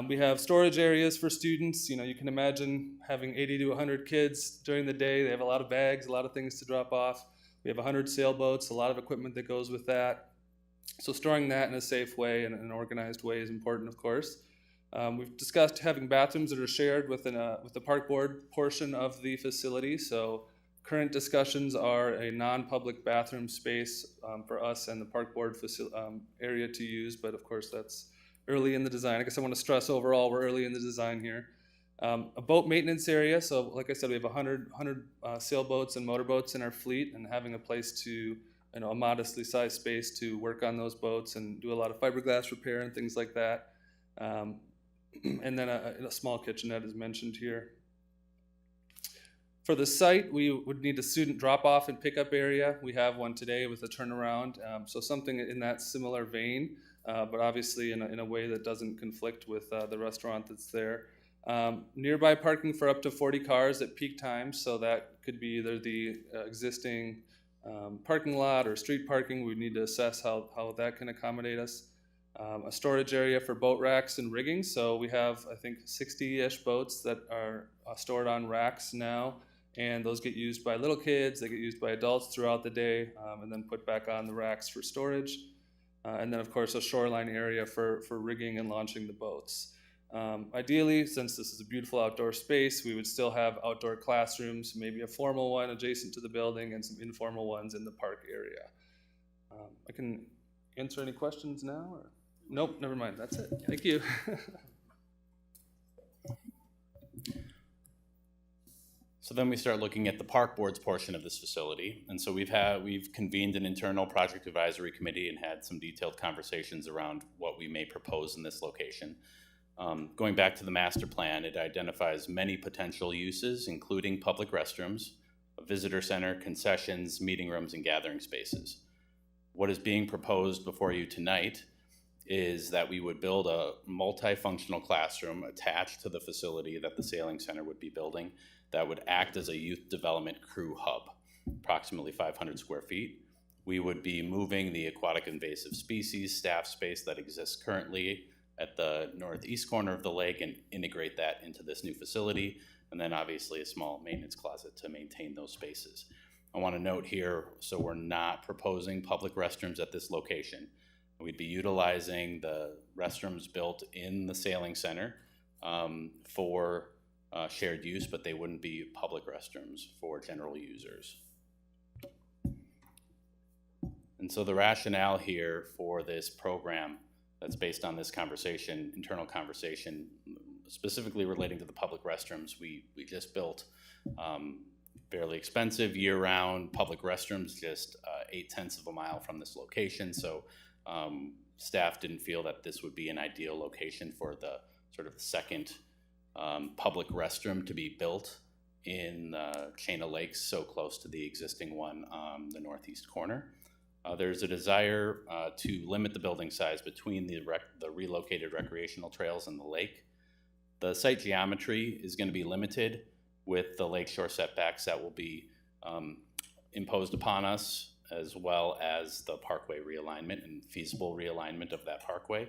We have storage areas for students. You can imagine having 80 to 100 kids during the day. They have a lot of bags, a lot of things to drop off. We have 100 sailboats, a lot of equipment that goes with that. So storing that in a safe way and an organized way is important, of course. We've discussed having bathrooms that are shared with the park board portion of the facility. So current discussions are a non-public bathroom space for us and the park board area to use, but of course that's early in the design. I guess I want to stress overall we're early in the design here. A boat maintenance area. So like I said, we have 100 sailboats and motorboats in our fleet, and having a place to, a modestly sized space to work on those boats and do a lot of fiberglass repair and things like that. And then a small kitchenette is mentioned here. For the site, we would need a student drop-off and pickup area. We have one today with a turnaround, so something in that similar vein, but obviously in a way that doesn't conflict with the restaurant that's there. Nearby parking for up to 40 cars at peak times, so that could be either the existing parking lot or street parking. We need to assess how that can accommodate us. A storage area for boat racks and rigging. So we have, I think, 60-ish boats that are stored on racks now, and those get used by little kids, they get used by adults throughout the day, and then put back on the racks for storage. And then, of course, a shoreline area for rigging and launching the boats. Ideally, since this is a beautiful outdoor space, we would still have outdoor classrooms, maybe a formal one adjacent to the building and some informal ones in the park area. I can answer any questions now? Or? Nope, never mind. That's it. Thank you. So then we start looking at the park board's portion of this facility. And so we've convened an internal project advisory committee and had some detailed conversations around what we may propose in this location. Going back to the master plan, it identifies many potential uses, including public restrooms, a visitor center, concessions, meeting rooms, and gathering spaces. What is being proposed before you tonight is that we would build a multifunctional classroom attached to the facility that the sailing center would be building that would act as a youth development crew hub, approximately 500 square feet. We would be moving the aquatic invasive species staff space that exists currently at the northeast corner of the lake and integrate that into this new facility, and then obviously a small maintenance closet to maintain those spaces. I want to note here, so we're not proposing public restrooms at this location. We'd be utilizing the restrooms built in the sailing center for shared use, but they wouldn't be public restrooms for general users. And so the rationale here for this program that's based on this conversation, internal conversation, specifically relating to the public restrooms, we just built fairly expensive year-round public restrooms just 0.8 of a mile from this location. So staff didn't feel that this would be an ideal location for the sort of second public restroom to be built in the chain of lakes so close to the existing one on the northeast corner. There's a desire to limit the building size between the relocated recreational trails and the lake. The site geometry is going to be limited with the lakeshore setbacks that will be imposed upon us, as well as the parkway realignment and feasible realignment of that parkway.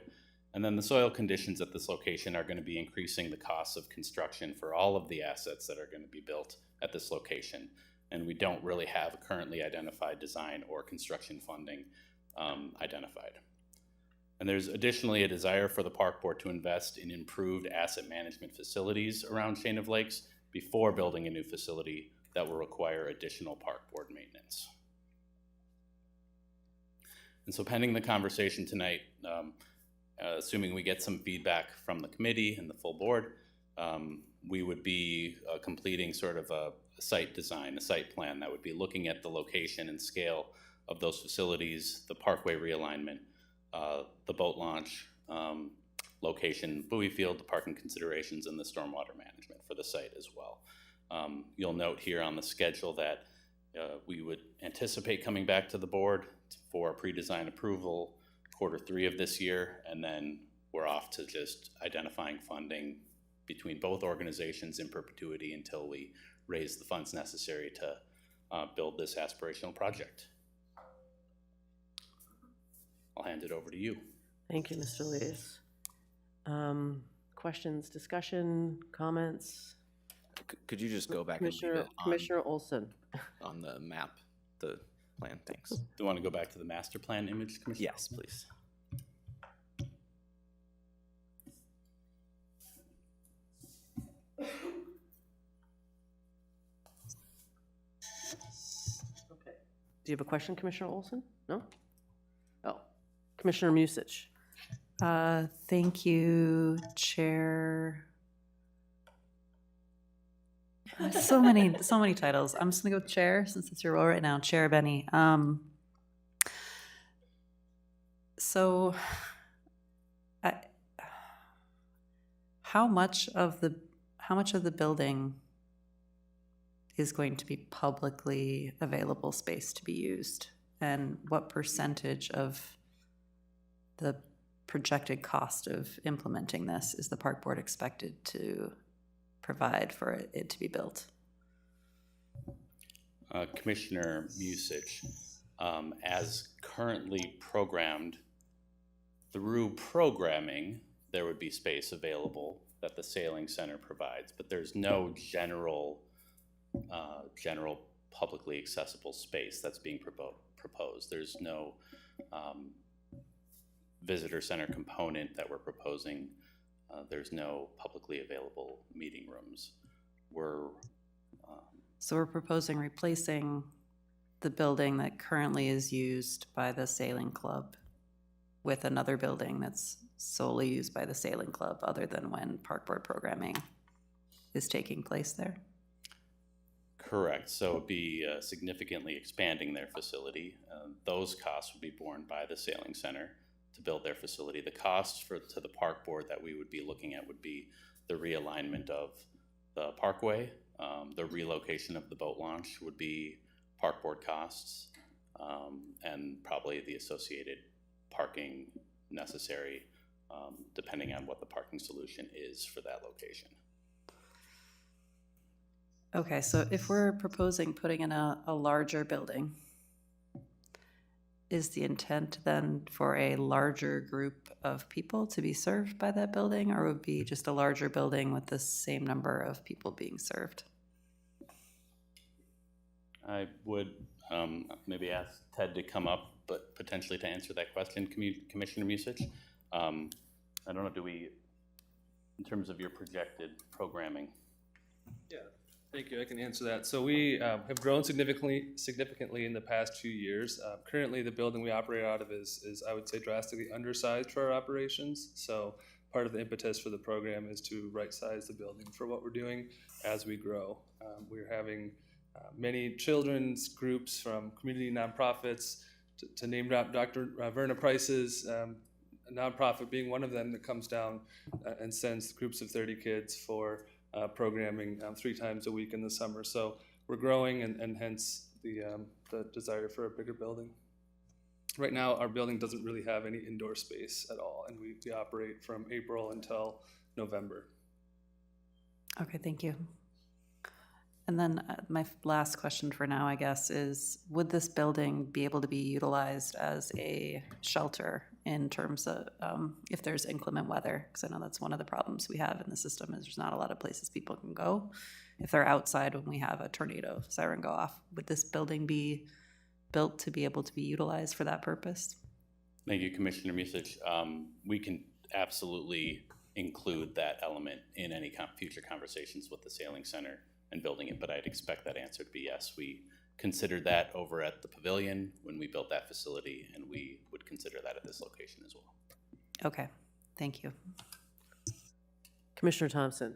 And then the soil conditions at this location are going to be increasing the costs of construction for all of the assets that are going to be built at this location. And we don't really have a currently identified design or construction funding identified. And there's additionally a desire for the park board to invest in improved asset management facilities around Chain of Lakes before building a new facility that will require additional park board maintenance. And so pending the conversation tonight, assuming we get some feedback from the committee and the full board, we would be completing sort of a site design, a site plan that would be looking at the location and scale of those facilities, the parkway realignment, the boat launch location, buoy field, the parking considerations, and the stormwater management for the site as well. You'll note here on the schedule that we would anticipate coming back to the board for pre-design approval Q3 of this year, and then we're off to just identifying funding between both organizations in perpetuity until we raise the funds necessary to build this aspirational project. I'll hand it over to you. Thank you, Mr. Lees. Questions, discussion, comments? Could you just go back and leave it on, Commissioner Olson. on the map, the plan? Thanks. Do you want to go back to the master plan image, Commissioner? Yes, please. Do you have a question, Commissioner Olson? No? Oh, Commissioner Musich. Thank you, Chair. So many titles. I'm just gonna go Chair, since it's your role right now, Chair Benny. So, how much of the building is going to be publicly available space to be used? And what percentage of the projected cost of implementing this is the park board expected to provide for it to be built? Commissioner Musich, as currently programmed, through programming, there would be space available that the Sailing Center provides, but there's no general publicly accessible space that's being proposed. There's no visitor center component that we're proposing. There's no publicly available meeting rooms. So we're proposing replacing the building that currently is used by the sailing club with another building that's solely used by the sailing club, other than when park board programming is taking place there? Correct. So it'd be significantly expanding their facility. Those costs would be borne by the Sailing Center to build their facility. The costs to the park board that we would be looking at would be the realignment of the parkway, the relocation of the boat launch would be park board costs, and probably the associated parking necessary, depending on what the parking solution is for that location. Okay, so if we're proposing putting in a larger building, is the intent then for a larger group of people to be served by that building, or would it be just a larger building with the same number of people being served? I would maybe ask Ted to come up, but potentially to answer that question, Commissioner Musich. I don't know, do we, in terms of your projected programming? Yeah, thank you. I can answer that. So we have grown significantly in the past few years. Currently, the building we operate out of is, I would say, drastically undersized for our operations. So part of the impetus for the program is to right-size the building for what we're doing as we grow. We're having many children's groups from community nonprofits to name drop Dr. Verna Price's nonprofit being one of them that comes down and sends groups of 30 kids for programming 3 times a week in the summer. So we're growing, and hence the desire for a bigger building. Right now, our building doesn't really have any indoor space at all, and we operate from April until November. Okay, thank you. And then my last question for now, I guess, is would this building be able to be utilized as a shelter in terms of if there's inclement weather? Because I know that's one of the problems we have in the system is there's not a lot of places people can go. If they're outside when we have a tornado siren go off, would this building be built to be able to be utilized for that purpose? Thank you, Commissioner Musich. We can absolutely include that element in any future conversations with the sailing center and building it, but I'd expect that answer to be yes. We considered that over at the pavilion when we built that facility, and we would consider that at this location as well. Okay, thank you. Commissioner Thompson.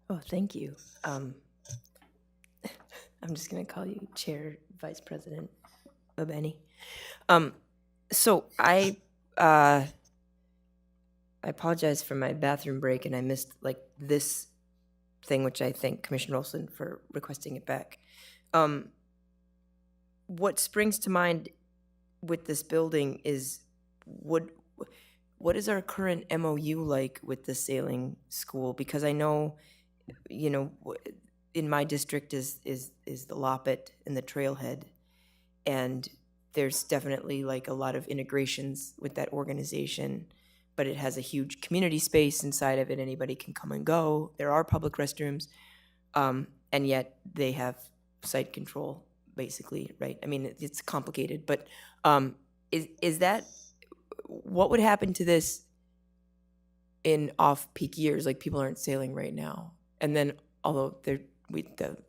Oh, thank you. I'm just going to call you Chair Vice President Babeni. So I apologize for my bathroom break, and I missed like this thing, which I thank Commissioner Olson for requesting it back. What springs to mind with this building is what is our current MOU like with the sailing school? Because I know, you know, in my district is the Loppet and the Trailhead, and there's definitely like a lot of integrations with that organization, but it has a huge community space inside of it. Anybody can come and go. There are public restrooms, and yet they have site control, basically, right? I mean, it's complicated, but is that, what would happen to this in off-peak years? Like, people aren't sailing right now. And then, although the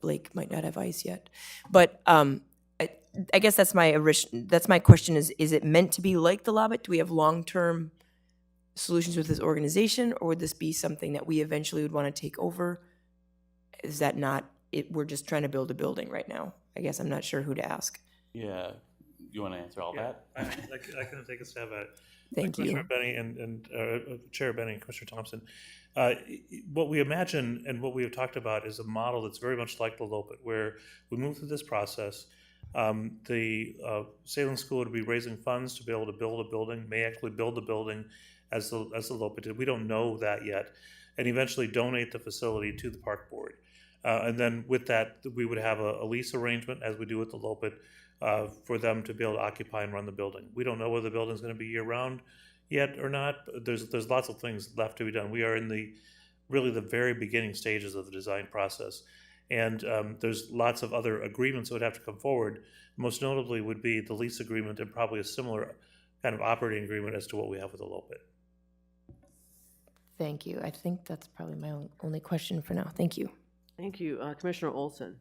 lake might not have ice yet. But I guess that's my question is it meant to be like the Lobbit? Do we have long-term solutions with this organization, or would this be something that we eventually would want to take over? Is that not it? We're just trying to build a building right now. I guess I'm not sure who to ask. Yeah, you want to answer all that? I can take a stab at it. Thank you. Commissioner Benny and Chair Benny and Commissioner Thompson. What we imagine and what we have talked about is a model that's very much like the Lopet, where we move through this process. The sailing school would be raising funds to be able to build a building, may actually build the building as the Lopet did. We don't know that yet, and eventually donate the facility to the park board. And then with that, we would have a lease arrangement, as we do with the Lopet, for them to be able to occupy and run the building. We don't know whether the building's going to be year-round yet or not. But there's lots of things left to be done. We are in the very beginning stages of the design process. And there's lots of other agreements that would have to come forward. Most notably would be the lease agreement and probably a similar kind of operating agreement as to what we have with the Lopet. Thank you. I think that's probably my only question for now. Thank you. Thank you. Commissioner Olson.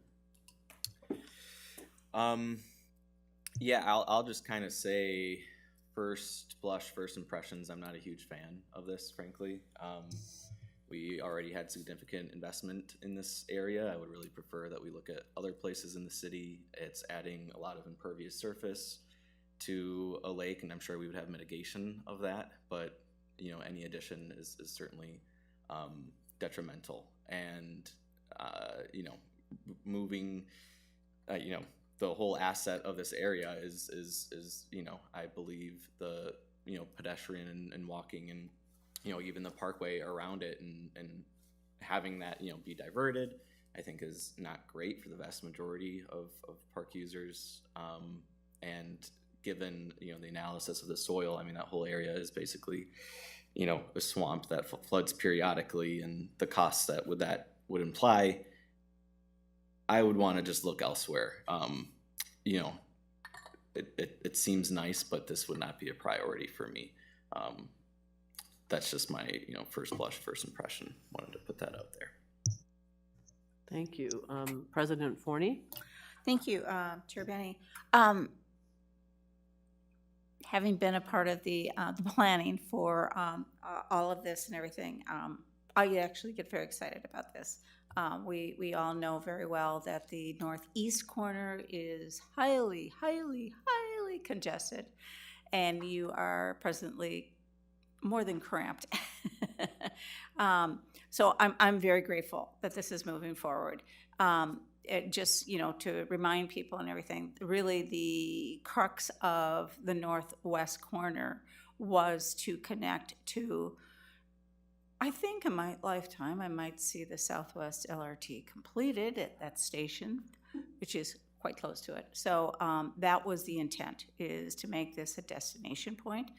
Yeah, I'll just kind of say first impressions, I'm not a huge fan of this, frankly. We already had significant investment in this area. I would really prefer that we look at other places in the city. It's adding a lot of impervious surface to a lake, and I'm sure we would have mitigation of that, but you know, any addition is certainly detrimental. And you know, moving you know, the whole asset of this area is you know, I believe the, you know, pedestrian and walking and, you know, even the parkway around it and having that, you know, be diverted, I think is not great for the vast majority of park users. And given, you know, the analysis of the soil, I mean, that whole area is basically, you know, a swamp that floods periodically, and the costs that would imply, I would want to just look elsewhere. You know, it seems nice, but this would not be a priority for me. That's just my, you know, first impression. Wanted to put that out there. Thank you. President Forney. Thank you, Chair Benny. Having been a part of the planning for all of this and everything, I actually get very excited about this. We all know very well that the northeast corner is highly, highly, highly congested, and you are presently more than cramped. So I'm very grateful that this is moving forward. It just, you know, to remind people and everything, really the crux of the northwest corner was to connect to, I think in my lifetime, I might see the Southwest LRT completed at that station, which is quite close to it. So that was the intent, is to make this a destination point.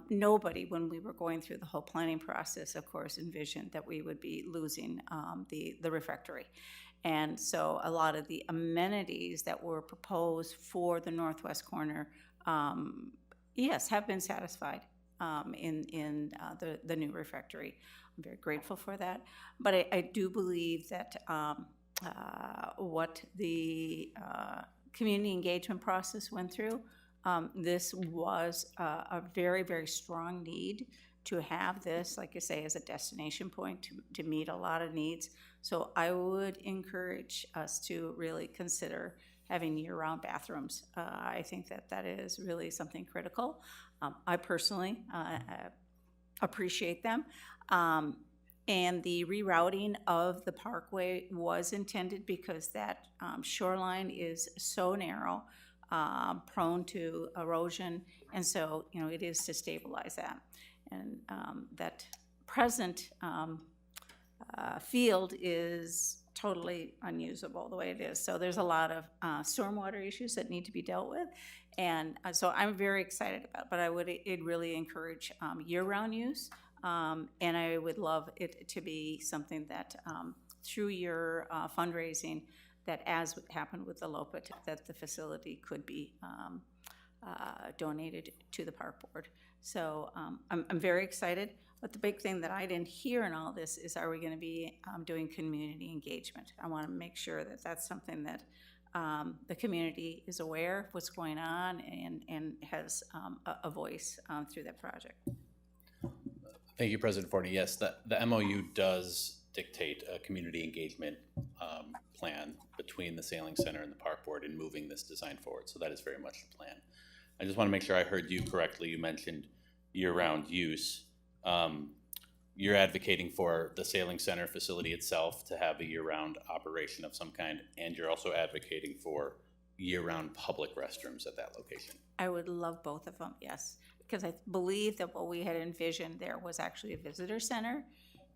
Nobody, when we were going through the whole planning process, of course, envisioned that we would be losing the refectory. And so a lot of the amenities that were proposed for the northwest corner, yes, have been satisfied. in the new refectory. I'm very grateful for that. But I do believe that what the community engagement process went through, this was a very, very strong need to have this, like I say, as a destination point to meet a lot of needs. So I would encourage us to really consider having year-round bathrooms. I think that that is really something critical. I personally appreciate them. And the rerouting of the parkway was intended because that shoreline is so narrow, prone to erosion, and so, you know, it is to stabilize that. And that present field is totally unusable the way it is. So there's a lot of stormwater issues that need to be dealt with. And so I'm very excited about it, but I would really encourage year-round use. And I would love it to be something that through your fundraising, that as happened with the LOPIT, that the facility could be donated to the park board. So I'm very excited. But the big thing that I didn't hear in all this is, are we going to be doing community engagement? I want to make sure that that's something that the community is aware of what's going on and has a voice through that project. Thank you, President Forney. Yes, the MOU does dictate a community engagement plan between the Sailing Center and the Park Board in moving this design forward. So that is very much the plan. I just want to make sure I heard you correctly. You mentioned year-round use. You're advocating for the Sailing Center facility itself to have a year-round operation of some kind, and you're also advocating for year-round public restrooms at that location. I would love both of them, yes, because I believe that what we had envisioned there was actually a visitor center.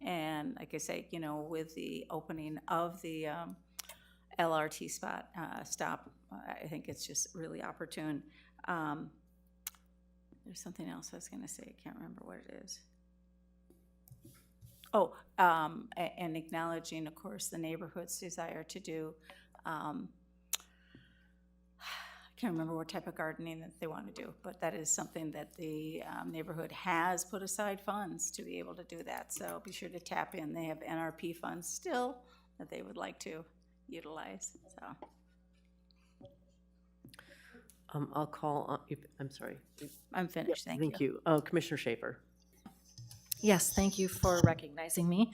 And like I say, you know, with the opening of the LRT stop, I think it's just really opportune. There's something else I was going to say. I can't remember what it is. Oh, and acknowledging, of course, the neighborhood's desire to do, I can't remember what type of gardening that they want to do, but that is something that the neighborhood has put aside funds to be able to do that. So be sure to tap in. They have NRP funds still that they would like to utilize. So. I'll call, I'm sorry. I'm finished, thank you. Thank you. Commissioner Schaefer. Yes, thank you for recognizing me.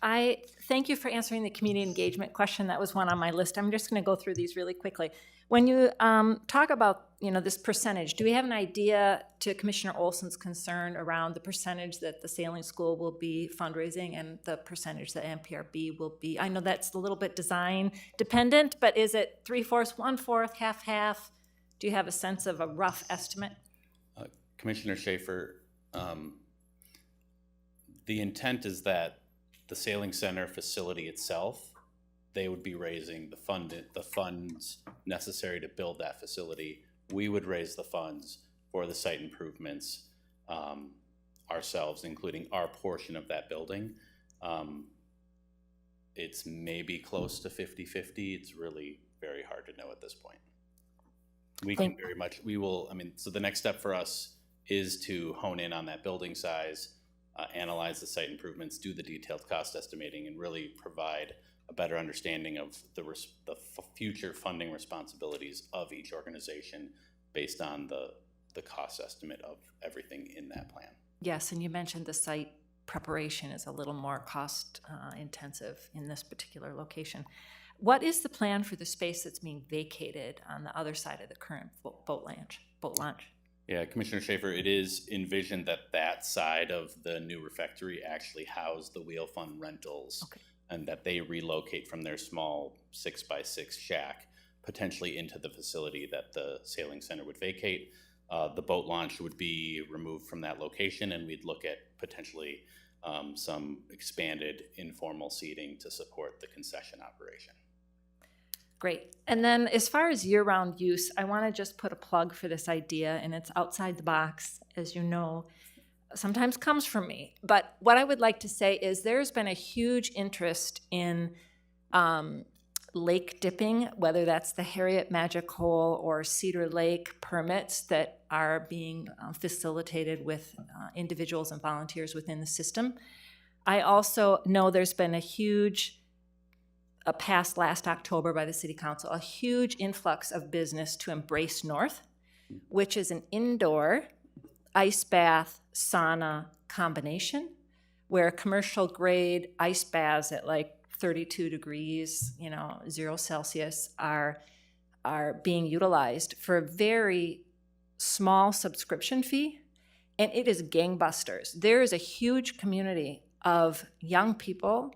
I thank you for answering the community engagement question. That was one on my list. I'm just going to go through these really quickly. When you talk about, you know, this percentage, do we have an idea, to Commissioner Olson's concern, around the percentage that the sailing school will be fundraising and the percentage that MPRB will be? I know that's a little bit design dependent, but is it 3/4, 1/4, half? Do you have a sense of a rough estimate? Commissioner Schaefer, the intent is that the Sailing Center facility itself, they would be raising the funds necessary to build that facility. We would raise the funds for the site improvements ourselves, including our portion of that building. It's maybe close to 50-50. It's really very hard to know at this point. We can very much, we will, I mean, so the next step for us is to hone in on that building size, analyze the site improvements, do the detailed cost estimating, and really provide a better understanding of the future funding responsibilities of each organization based on the cost estimate of everything in that plan. Yes, and you mentioned the site preparation is a little more cost intensive in this particular location. What is the plan for the space that's being vacated on the other side of the current boat launch? Yeah, Commissioner Schaefer, it is envisioned that that side of the new refectory actually house the Wheel Fund rentals, and that they relocate from their small 6x6 shack potentially into the facility that the Sailing Center would vacate. The boat launch would be removed from that location, and we'd look at potentially some expanded informal seating to support the concession operation. Great. And then as far as year-round use, I want to just put a plug for this idea, and it's outside the box, as you know, sometimes comes from me. But what I would like to say is there's been a huge interest in lake dipping, whether that's the Harriet Magic Hole or Cedar Lake permits that are being facilitated with individuals and volunteers within the system. I also know there's been passed last October by the City Council, a huge influx of business to Embrace North, which is an indoor ice bath sauna combination where commercial grade ice baths at like 32 degrees, 0 Celsius are being utilized for a very small subscription fee, and it is gangbusters. There is a huge community of young people,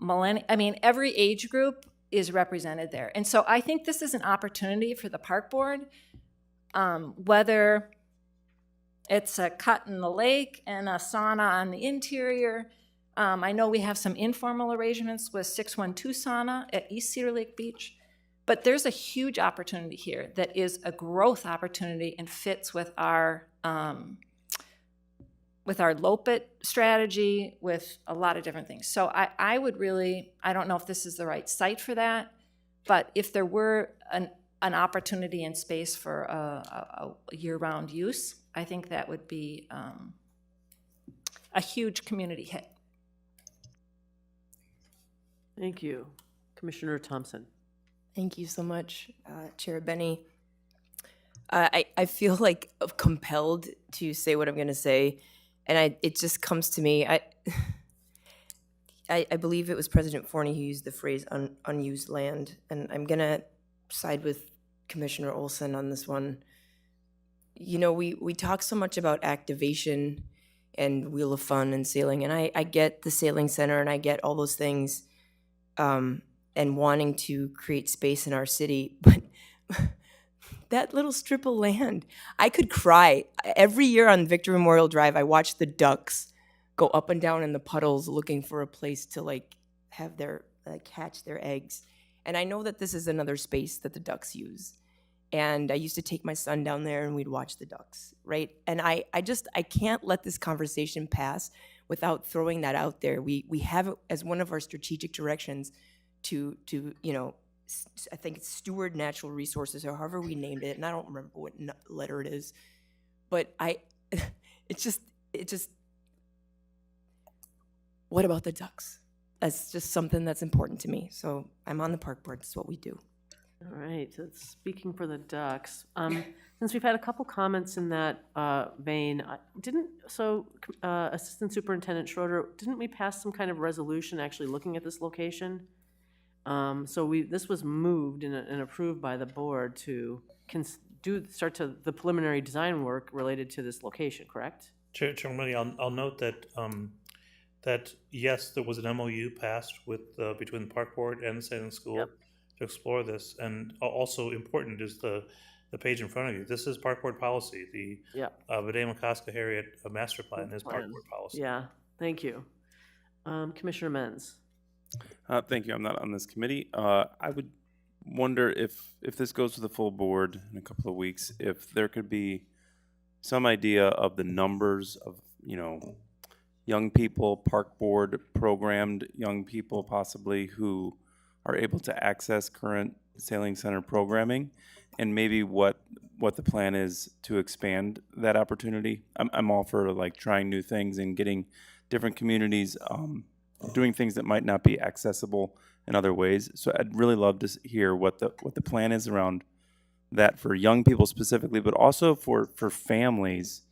every age group is represented there. And so I think this is an opportunity for the park board, whether it's a cut in the lake and a sauna on the interior. I know we have some informal arrangements with 612 Sauna at East Cedar Lake Beach, but there's a huge opportunity here that is a growth opportunity and fits with our LOPIT strategy, with a lot of different things. So I don't know if this is the right site for that, but if there were an opportunity and space for a year-round use, I think that would be a huge community hit. Thank you. Commissioner Thompson. Thank you so much, Chair Benny. I feel like compelled to say what I'm going to say, and it just comes to me. I believe it was President Forney who used the phrase unused land, and I'm going to side with Commissioner Olson on this one. We talk so much about activation and Wheel of Fun and sailing, and I get the sailing center and I get all those things, and wanting to create space in our city, but that little strip of land, I could cry. Every year on Victor Memorial Drive, I watch the ducks go up and down in the puddles looking for a place to have their hatch their eggs. And I know that this is another space that the ducks use. And I used to take my son down there and we'd watch the ducks, right? And I can't let this conversation pass without throwing that out there. We have it as one of our strategic directions to I think it's steward natural resources, or however we named it, and I don't remember what letter it is, but it's just, what about the ducks? That's just something that's important to me. So I'm on the park board. That's what we do. All right, so speaking for the ducks, since we've had a couple comments in that vein, Assistant Superintendent Schroeder, didn't we pass some kind of resolution actually looking at this location? This was moved and approved by the board to start the preliminary design work related to this location, correct? Chairman Mooney, I'll note that that yes, there was an MOU passed with between the park board and the sailing school to explore this, and also important is the page in front of you. This is park board policy. The Videma-Casca Harriet master plan is park board policy. Yeah, thank you. Commissioner Menz. Thank you. I'm not on this committee. I would wonder if this goes to the full board in a couple of weeks, if there could be some idea of the numbers of, young people, park board programmed young people possibly who are able to access current sailing center programming, and maybe what the plan is to expand that opportunity. I'm all for trying new things and getting different communities doing things that might not be accessible in other ways. So I'd really love to hear what the plan is around that for young people specifically, but also for families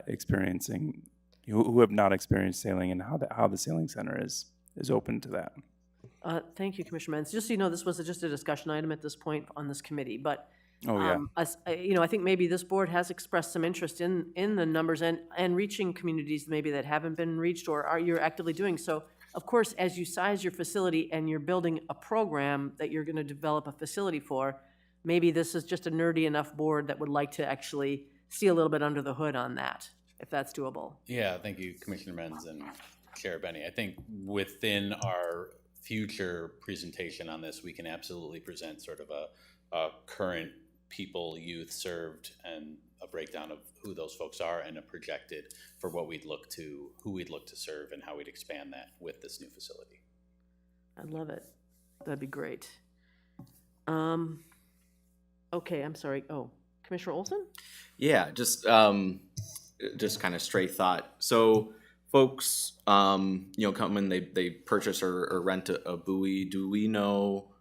experiencing who have not experienced sailing, and how the sailing center is open to that. Thank you, Commissioner Menz. Just so you know, this was just a discussion item at this point on this committee, but I think maybe this board has expressed some interest in the numbers and reaching communities maybe that haven't been reached or you're actively doing. So, of course, as you size your facility and you're building a program that you're going to develop a facility for, maybe this is just a nerdy enough board that would like to actually see a little bit under the hood on that, if that's doable. Yeah, thank you, Commissioner Menz and Chair Benny. I think within our future presentation on this, we can absolutely present sort of a current people, youth served, and a breakdown of who those folks are, and a projected for who we'd look to serve, and how we'd expand that with this new facility. I love it. That'd be great. Okay, I'm sorry. Oh, Commissioner Olson? Yeah, just kind of stray thought. So folks, come in, they purchase or rent a buoy. Do we know,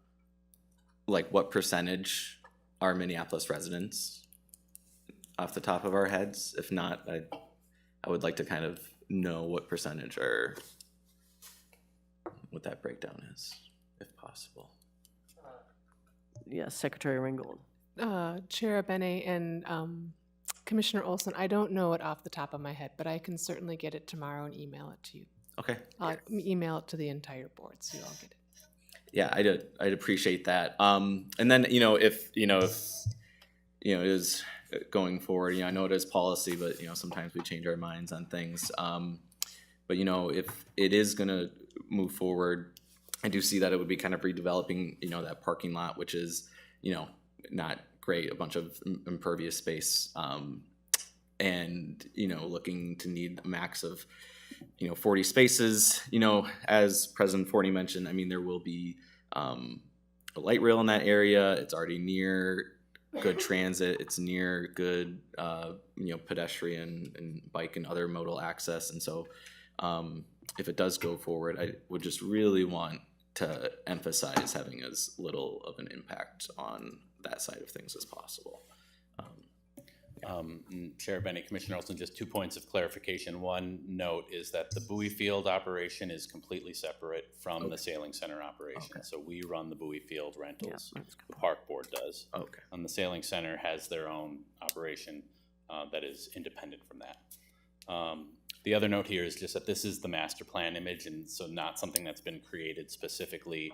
like, what percentage are Minneapolis residents off the top of our heads? If not, I would like to kind of know what percentage or what that breakdown is, if possible. Yes, Secretary Ringgold. Chair Bene and Commissioner Olson, I don't know it off the top of my head, but I can certainly get it tomorrow and email it to you. Okay. I'll email it to the entire board, so you all get it. Yeah, I'd appreciate that. And then, if it is going forward, I know it is policy, but, sometimes we change our minds on things. But, if it is going to move forward, I do see that it would be kind of redeveloping, that parking lot, which is, not great, a bunch of impervious space, and, looking to need a max of, 40 spaces. As President Forney mentioned, I mean, there will be a light rail in that area. It's already near good transit. It's near good, pedestrian and bike and other modal access. And so if it does go forward, I would just really want to emphasize having as little of an impact on that side of things as possible. Chair Benny, Commissioner Olson, just 2 points of clarification. One note is that the buoy field operation is completely separate from the sailing center operation. Okay. So we run the buoy field rentals. Yeah, the park board does. Okay. And the sailing center has their own operation that is independent from that. The other note here is just that this is the master plan image, and so not something that's been created specifically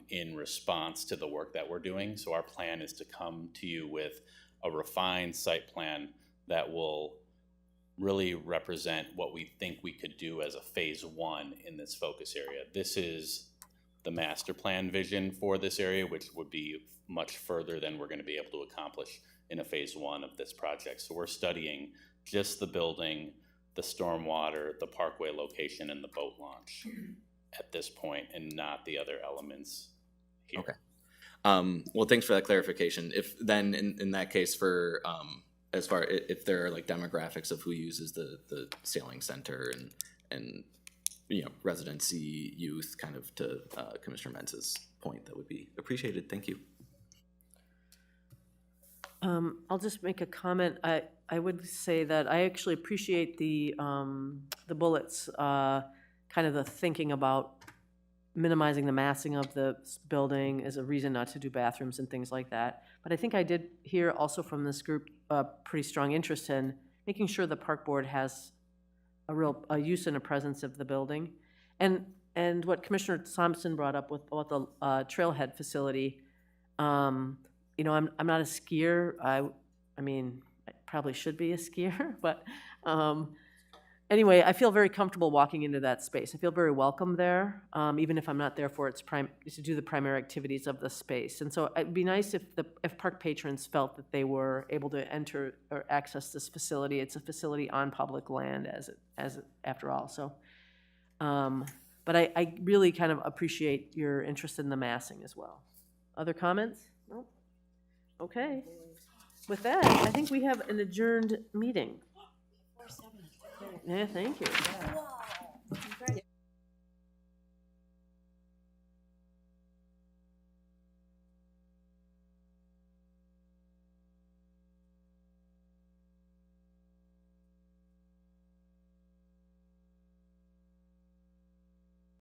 in response to the work that we're doing. So our plan is to come to you with a refined site plan that will really represent what we think we could do as a phase 1 in this focus area. This is the master plan vision for this area, which would be much further than we're going to be able to accomplish in a phase 1 of this project. So we're studying just the building, the stormwater, the parkway location, and the boat launch at this point, and not the other elements here. Okay. Well, thanks for that clarification. If then in that case, for as far if there are like demographics of who uses the sailing center and residency, youth, kind of to Commissioner Mentz's point, that would be appreciated. Thank you. I'll just make a comment. I would say that I actually appreciate the bullets, kind of the thinking about minimizing the massing of the building as a reason not to do bathrooms and things like that. But I think I did hear also from this group a pretty strong interest in making sure the park board has a use and a presence of the building. And what Commissioner Thompson brought up about the trailhead facility, I'm not a skier. I mean, I probably should be a skier, but anyway, I feel very comfortable walking into that space. I feel very welcome there, even if I'm not there for to do the primary activities of the space. And so it'd be nice if park patrons felt that they were able to enter or access this facility. It's a facility on public land, after all. So, but I really kind of appreciate your interest in the massing as well. Other comments? No. Okay. With that, I think we have an adjourned meeting. Yeah, thank you.